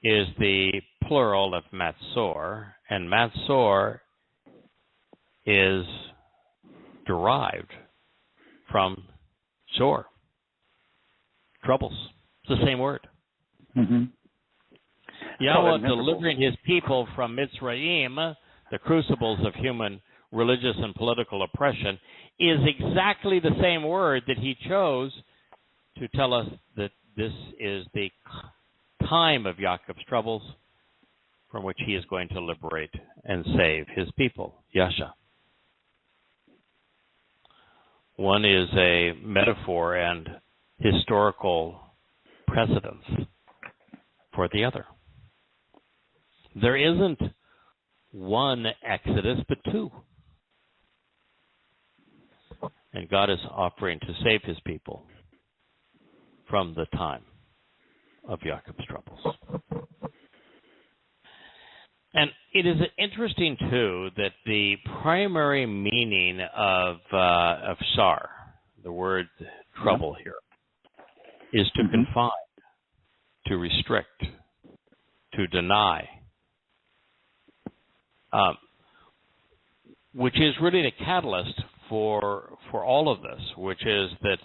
is the plural of Matzor, and Matzor is derived from Zor, troubles. It's the same word. Mm-hmm. Yahweh delivering his people from Mitzrayim, the crucibles of human religious and political oppression, is exactly the same word that he chose to tell us that this is the time of Jacob's troubles from which he is going to liberate and save his people, Yasha. One is a metaphor and historical precedence for the other. There isn't one Exodus, but two. And God is offering to save his people from the time of Jacob's troubles. And it is interesting, too, that the primary meaning of sar, the word trouble here, is to confine, to restrict, to deny, which is really the catalyst for all of this, which is that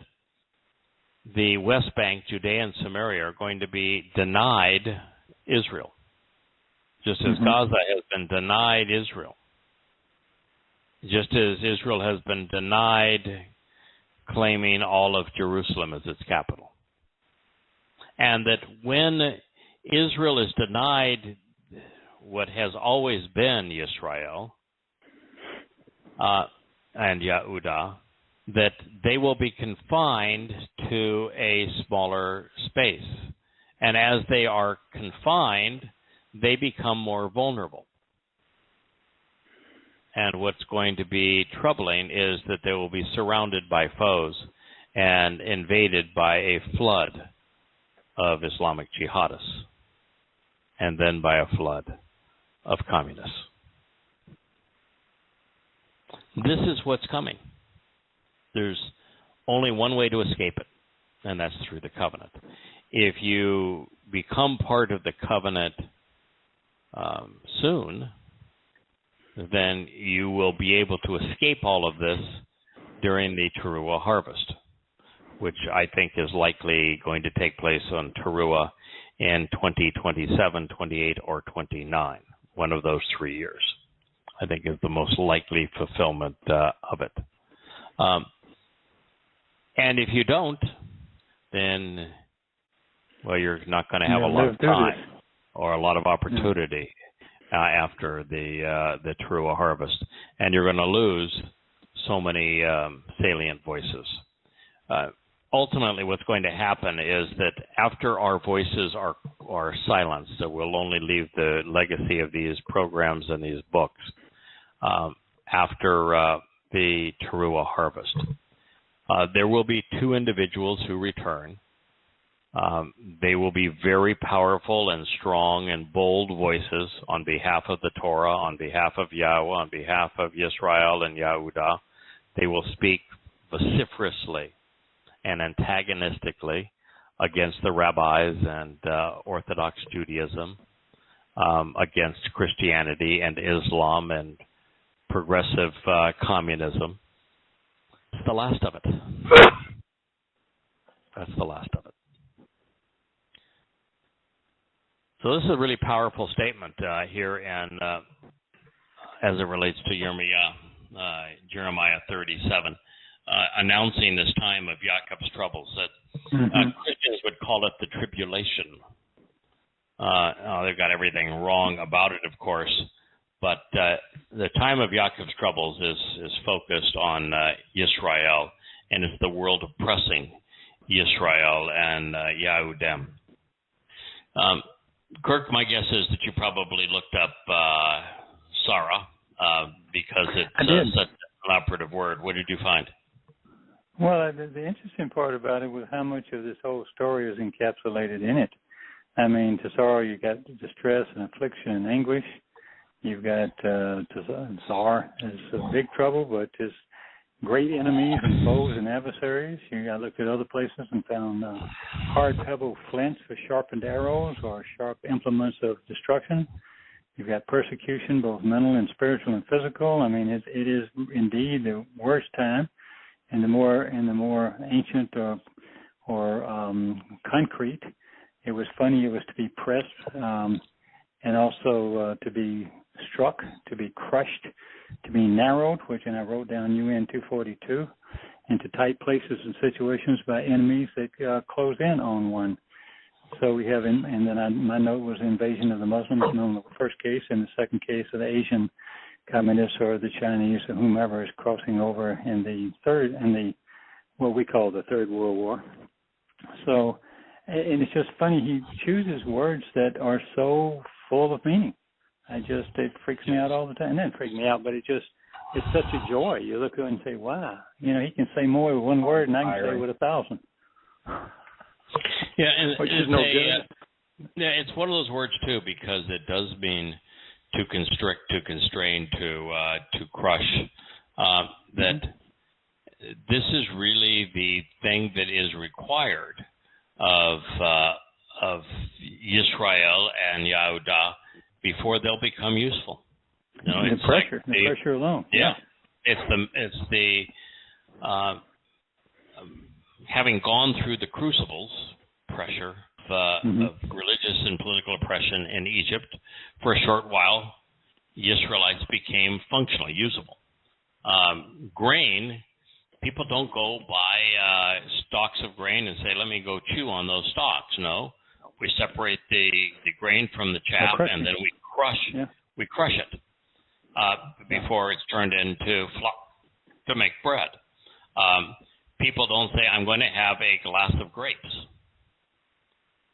the West Bank, Judea and Samaria, are going to be denied Israel, just as Gaza has been denied Israel, just as Israel has been denied claiming all of Jerusalem as its capital. And that when Israel is denied what has always been Yisrael and Yehudah, that they will be confined to a smaller space. And as they are confined, they become more vulnerable. And what's going to be troubling is that they will be surrounded by foes and invaded by a flood of Islamic jihadists, and then by a flood of communists. This is what's coming. There's only one way to escape it, and that's through the covenant. If you become part of the covenant soon, then you will be able to escape all of this during the Towrah harvest, which I think is likely going to take place on Towrah in 2027, 28, or 29. One of those 3 years, I think, is the most likely fulfillment of it. And if you don't, then, well, you're not going to have a lot of time or a lot of opportunity after the Towrah harvest, and you're going to lose so many salient voices. Ultimately, what's going to happen is that after our voices are silenced, so we'll only leave the legacy of these programs and these books after the Towrah harvest. There will be 2 individuals who return. They will be very powerful and strong and bold voices on behalf of the Torah, on behalf of Yahweh, on behalf of Yisrael and Yehudah. They will speak vociferously and antagonistically against the rabbis and Orthodox Judaism, against Christianity and Islam and progressive communism. It's the last of it. That's the last of it. So this is a really powerful statement here, and as it relates to Jeremiah 37. Announcing this time of Jacob's troubles, that Christians would call it the tribulation. They've got everything wrong about it, of course, but the time of Jacob's troubles is focused on Yisrael, and it's the world oppressing Yisrael and Yehudim. Kirk, my guess is that you probably looked up Sarah because it's such an operative word. What did you find? Well, the interesting part about it was how much of this whole story is encapsulated in it. I mean, to sorrow, you got distress and affliction and anguish. You've got Tsar is big trouble, but his great enemies and foes and adversaries. I looked at other places and found hard pebble flints for sharpened arrows or sharp implements of destruction. You've got persecution, both mental and spiritual and physical. I mean, it is indeed the worst time. And the more ancient or concrete, it was funny. It was to be pressed and also to be struck, to be crushed, to be narrowed, which, and I wrote down UN 242, into tight places and situations by enemies that close in on one. So we have, and then my note was invasion of the Muslims in the first case, and the second case of the Asian communists or the Chinese or whomever is crossing over in the third, what we call the Third World War. So, and it's just funny, he chooses words that are so full of meaning. It freaks me out all the time. And it freaks me out, but it's such a joy. You look at it and say, wow, he can say more with one word than I can say with 1,000. Yeah, and which is no good. Yeah, it's one of those words too, because it does mean to constrict, to constrain, to crush. That this is really the thing that is required of Yisrael and Yehudah before they'll become useful. The pressure alone. Yeah, it's the having gone through the crucibles, pressure of religious and political oppression in Egypt, for a short while, Israelites became functional, usable. Grain, people don't go buy stalks of grain and say, let me go chew on those stalks. No, we separate the grain from the chaff and then we crush it before it's turned into flour to make bread. People don't say, I'm going to have a glass of grapes.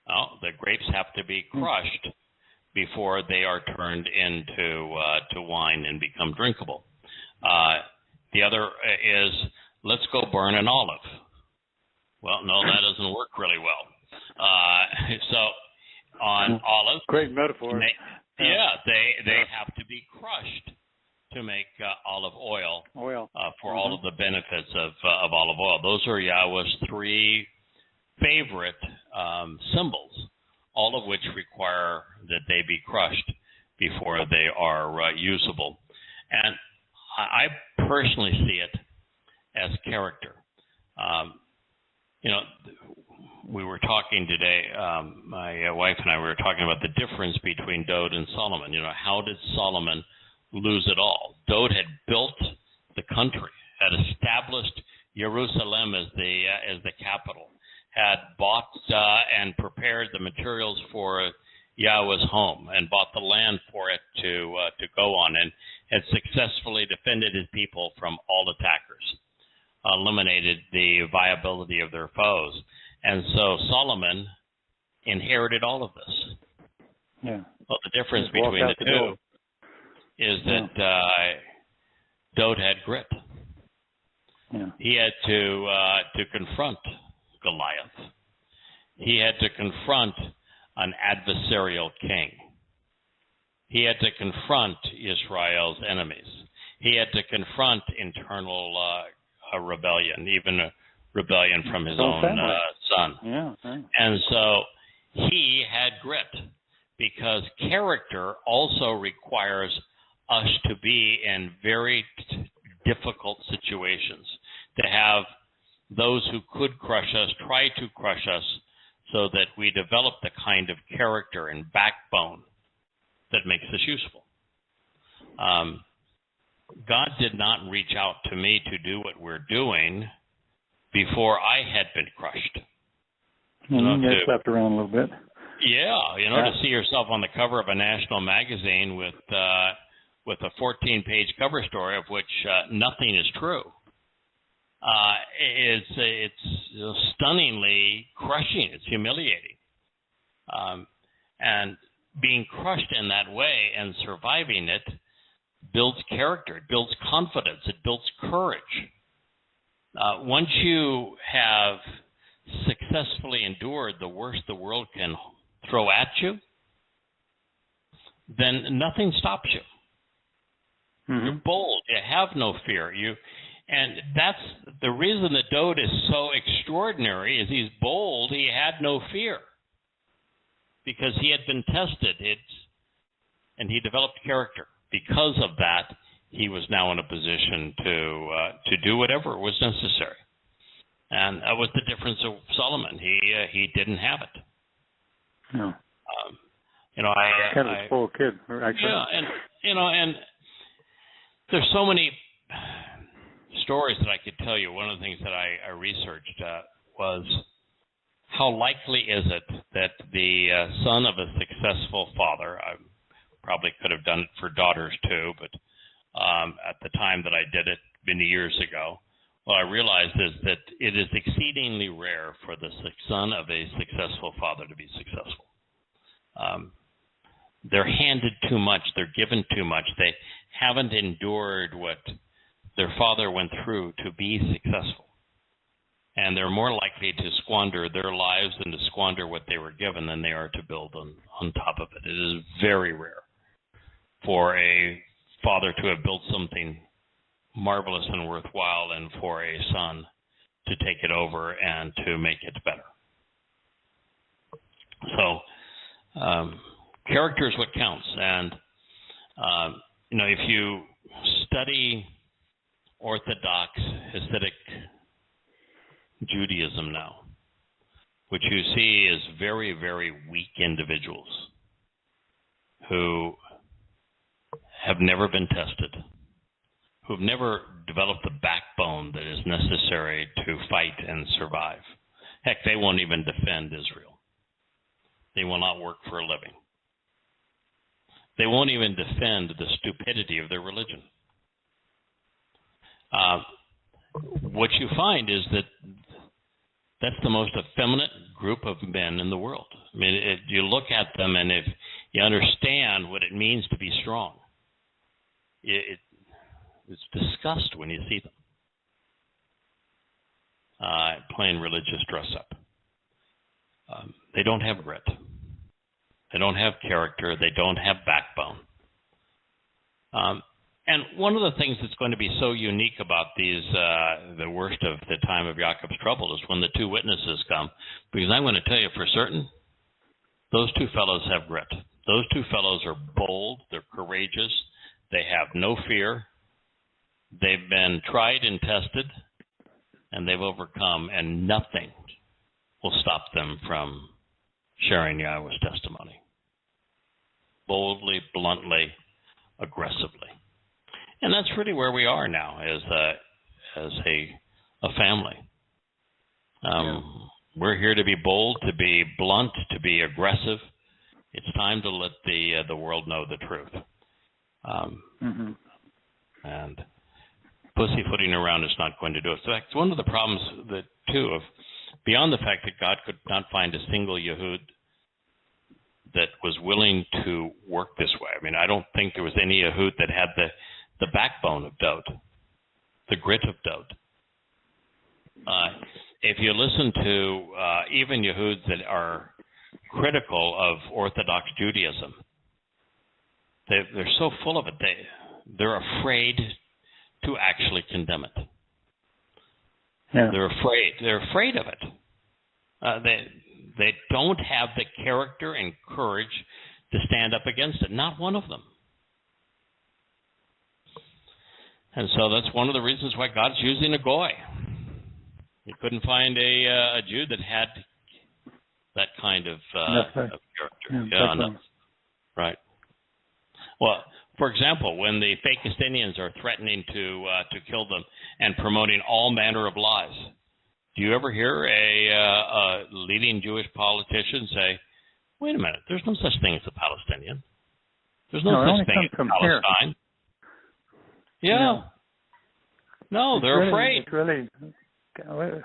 No, the grapes have to be crushed before they are turned into to wine and become drinkable. The other is, let's go burn an olive. Well, no, that doesn't work really well. So on olives, great metaphor. They have to be crushed to make olive oil for all of the benefits of olive oil. Those are Yahweh's 3 favorite symbols, all of which require that they be crushed before they are usable. And I personally see it as character. We were talking today, my wife and I were talking about the difference between Dowd and Solomon. How did Solomon lose it all? Dowd had built the country, had established Jerusalem as the capital, had bought and prepared the materials for Yahweh's home, and bought the land for it to go on, and had successfully defended his people from all attackers, eliminated the viability of their foes. And so Solomon inherited all of this. Yeah. Well, the difference between the two is that Dowd had grit. Yeah. He had to confront Goliath. He had to confront an adversarial king. He had to confront Israel's enemies. He had to confront internal rebellion, even a rebellion from his own son. Yeah. Right. And so he had grit, because character also requires us to be in very difficult situations, to have those who could crush us try to crush us, so that we develop the kind of character and backbone that makes us useful. God did not reach out to me to do what we're doing before I had been crushed. You get slapped around a little bit. Yeah, to see yourself on the cover of a national magazine with a 14-page cover story of which nothing is true. It's stunningly crushing. It's humiliating. And being crushed in that way and surviving it builds character, it builds confidence, it builds courage. Once you have successfully endured the worst the world can throw at you, then nothing stops you. Mm-hmm. You're bold. You have no fear. And that's the reason that Dowd is so extraordinary, is he's bold. He had no fear because he had been tested. And he developed character. Because of that, he was now in a position to do whatever was necessary. And that was the difference of Solomon. He didn't have it. No. Kind of a spoiled kid, actually. Yeah, and there's so many stories that I could tell you. One of the things that I researched was, how likely is it that the son of a successful father, I probably could have done it for daughters too, but at the time that I did it many years ago, what I realized is that it is exceedingly rare for the son of a successful father to be successful. They're handed too much. They're given too much. They haven't endured what their father went through to be successful. And they're more likely to squander their lives and to squander what they were given than they are to build on top of it. It is very rare for a father to have built something marvelous and worthwhile, and for a son to take it over and to make it better. So character is what counts. And if you study Orthodox Hasidic Judaism now, what you see is very, very weak individuals who have never been tested, who've never developed the backbone that is necessary to fight and survive. Heck, they won't even defend Israel. They will not work for a living. They won't even defend the stupidity of their religion. What you find is that that's the most effeminate group of men in the world. I mean, you look at them, and if you understand what it means to be strong, it's disgust when you see them. Plain religious dress-up. They don't have grit. They don't have character. They don't have backbone. And one of the things that's going to be so unique about these, the worst of the time of Jacob's trouble, is when the two witnesses come. Because I'm going to tell you for certain, those two fellows have grit. Those two fellows are bold. They're courageous. They have no fear. They've been tried and tested, and they've overcome, and nothing will stop them from sharing Yahweh's testimony. Boldly, bluntly, aggressively. And that's really where we are now as a family. We're here to be bold, to be blunt, to be aggressive. It's time to let the world know the truth. And pussyfooting around is not going to do it. So that's one of the problems of beyond the fact that God could not find a single Yehud that was willing to work this way. I mean, I don't think there was any Yehud that had the backbone of doubt, the grit of doubt. If you listen to even Yehuds that are critical of Orthodox Judaism, they're so full of it, they're afraid to actually condemn it. Yeah. They're afraid of it. They don't have the character and courage to stand up against it. Not one of them. And so that's one of the reasons why God's using a goy. He couldn't find a Jew that had that kind of character. Yeah, right. Well, for example, when the fake Justinians are threatening to kill them and promoting all manner of lies, do you ever hear a leading Jewish politician say, "Wait a minute, there's no such thing as a Palestinian. There's no such thing as Palestine." Here. Yeah. No, they're afraid. It's really. God,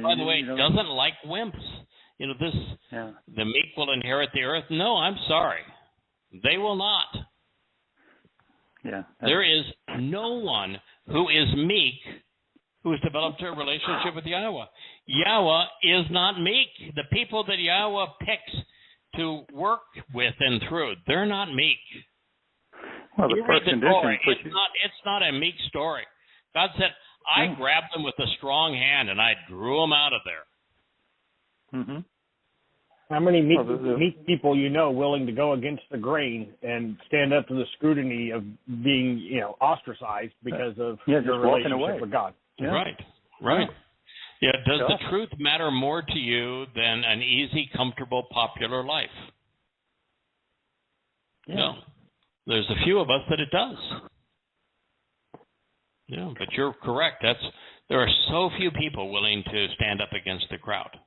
by the way, doesn't like wimps. The meek will inherit the earth. No, I'm sorry. They will not. Yeah. There is no one who is meek who has developed a relationship with Yahweh. Yahweh is not meek. The people that Yahweh picks to work with and through, they're not meek. Well, you read the Torah, it's not a meek story. God said, I grabbed them with a strong hand and I drew them out of there. Mm-hmm. How many meek people willing to go against the grain and stand up to the scrutiny of being, ostracized because of your relationship with God? Yeah. Right. Yeah. Does the truth matter more to you than an easy, comfortable, popular life? Yeah. No. There's a few of us that it does. Yeah, but you're correct. There are so few people willing to stand up against the crowd.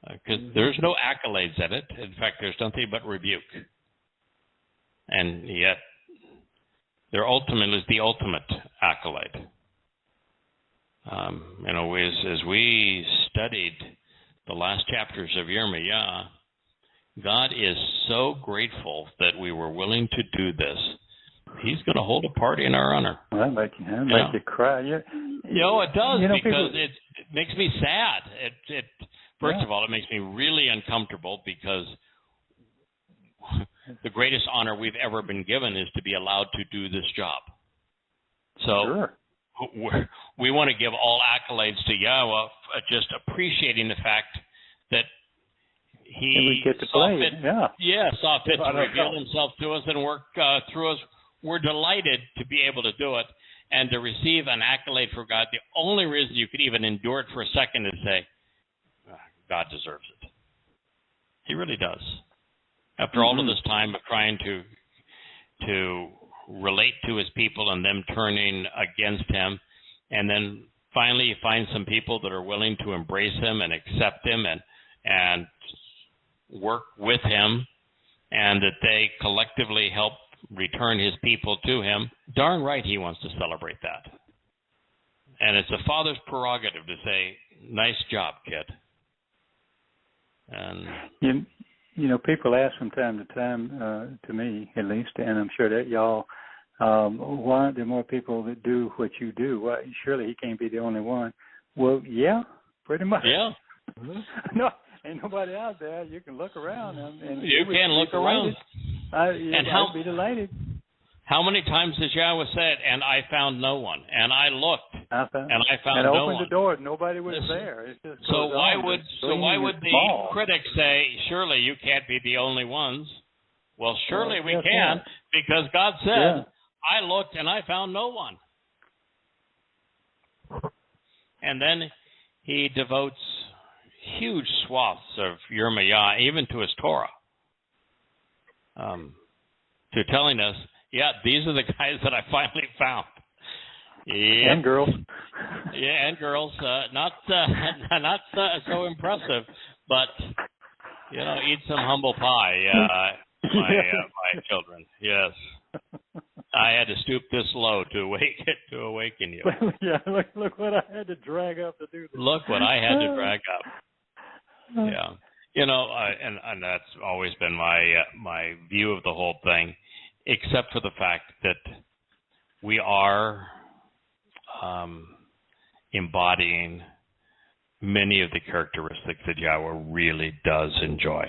Because there's no accolades at it. In fact, there's nothing but rebuke. And yet, their ultimate is the ultimate accolade. As we studied the last chapters of Yirmiyah, God is so grateful that we were willing to do this. He's going to hold a party in our honor. Well, that makes you cry. It does, because it makes me sad. First of all, it makes me really uncomfortable because the greatest honor we've ever been given is to be allowed to do this job. So we want to give all accolades to Yahweh, just appreciating the fact that He saw fit to reveal Himself to us and work through us. We're delighted to be able to do it and to receive an accolade for God. The only reason you could even endure it for a second is say, God deserves it. He really does. After all of this time of trying to relate to His people and them turning against Him, and then finally you find some people that are willing to embrace Him and accept Him and work with Him, and that they collectively help return His people to Him. Darn right He wants to celebrate that. And it's a father's prerogative to say, nice job, kid. And people ask from time to time, to me at least, and I'm sure that y'all, why aren't there more people that do what you do? Well, surely He can't be the only one. Well, yeah, pretty much. Yeah. No, ain't nobody out there. You can look around. And you can look around. I'd be delighted. How many times has Yahweh said, and I found no one, and I looked, and I found no one? And opened the door, nobody was there. It just so why would the critics say, surely you can't be the only ones? Well, surely we can, because God said, I looked and I found no one. And then he devotes huge swaths of Yirmiyah, even to his Torah, to telling us, these are the guys that I finally found. Yep. And girls. Yeah, and girls. Not so impressive, but, eat some humble pie, my children. Yes. I had to stoop this low to awaken you. Look what I had to drag up to do this. Look what I had to drag up. Yeah. And that's always been my view of the whole thing, except for the fact that we are embodying many of the characteristics that Yahweh really does enjoy.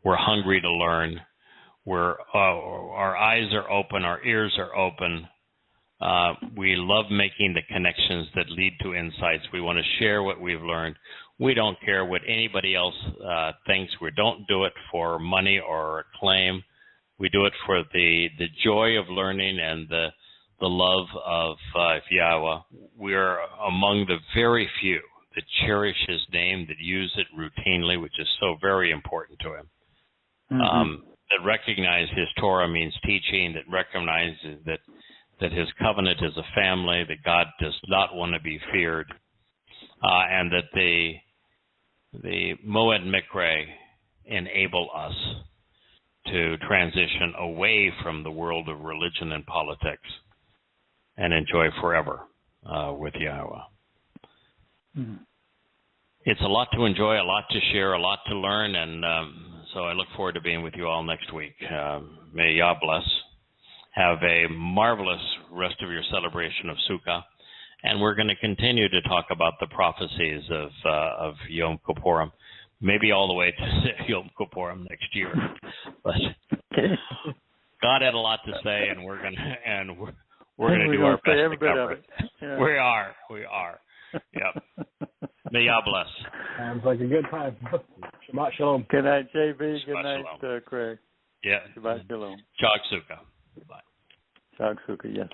We're hungry to learn. Our eyes are open, our ears are open. We love making the connections that lead to insights. We want to share what we've learned. We don't care what anybody else thinks. We don't do it for money or acclaim. We do it for the joy of learning and the love of Yahweh. We're among the very few that cherish his name, that use it routinely, which is so very important to him. That recognize his Torah means teaching, that recognizes that his covenant is a family, that God does not want to be feared, and that the Moed Mikre enable us to transition away from the world of religion and politics and enjoy forever with Yahweh. It's a lot to enjoy, a lot to share, a lot to learn, and so I look forward to being with you all next week. May Yah bless. Have a marvelous rest of your celebration of Sukkah, and we're going to continue to talk about the prophecies of Yom Kippurim, maybe all the way to Yom Kippurim next year. But God had a lot to say, and we're going to do our best to cover it. Yeah. We are. Yep. May Yah bless. Sounds like a good time. Shabbat shalom. Good night, JB. Good Shabbat night, shalom. Craig. Yeah. Shabbat shalom. Chag Sukkah. Bye. Chag Sukkah, yes.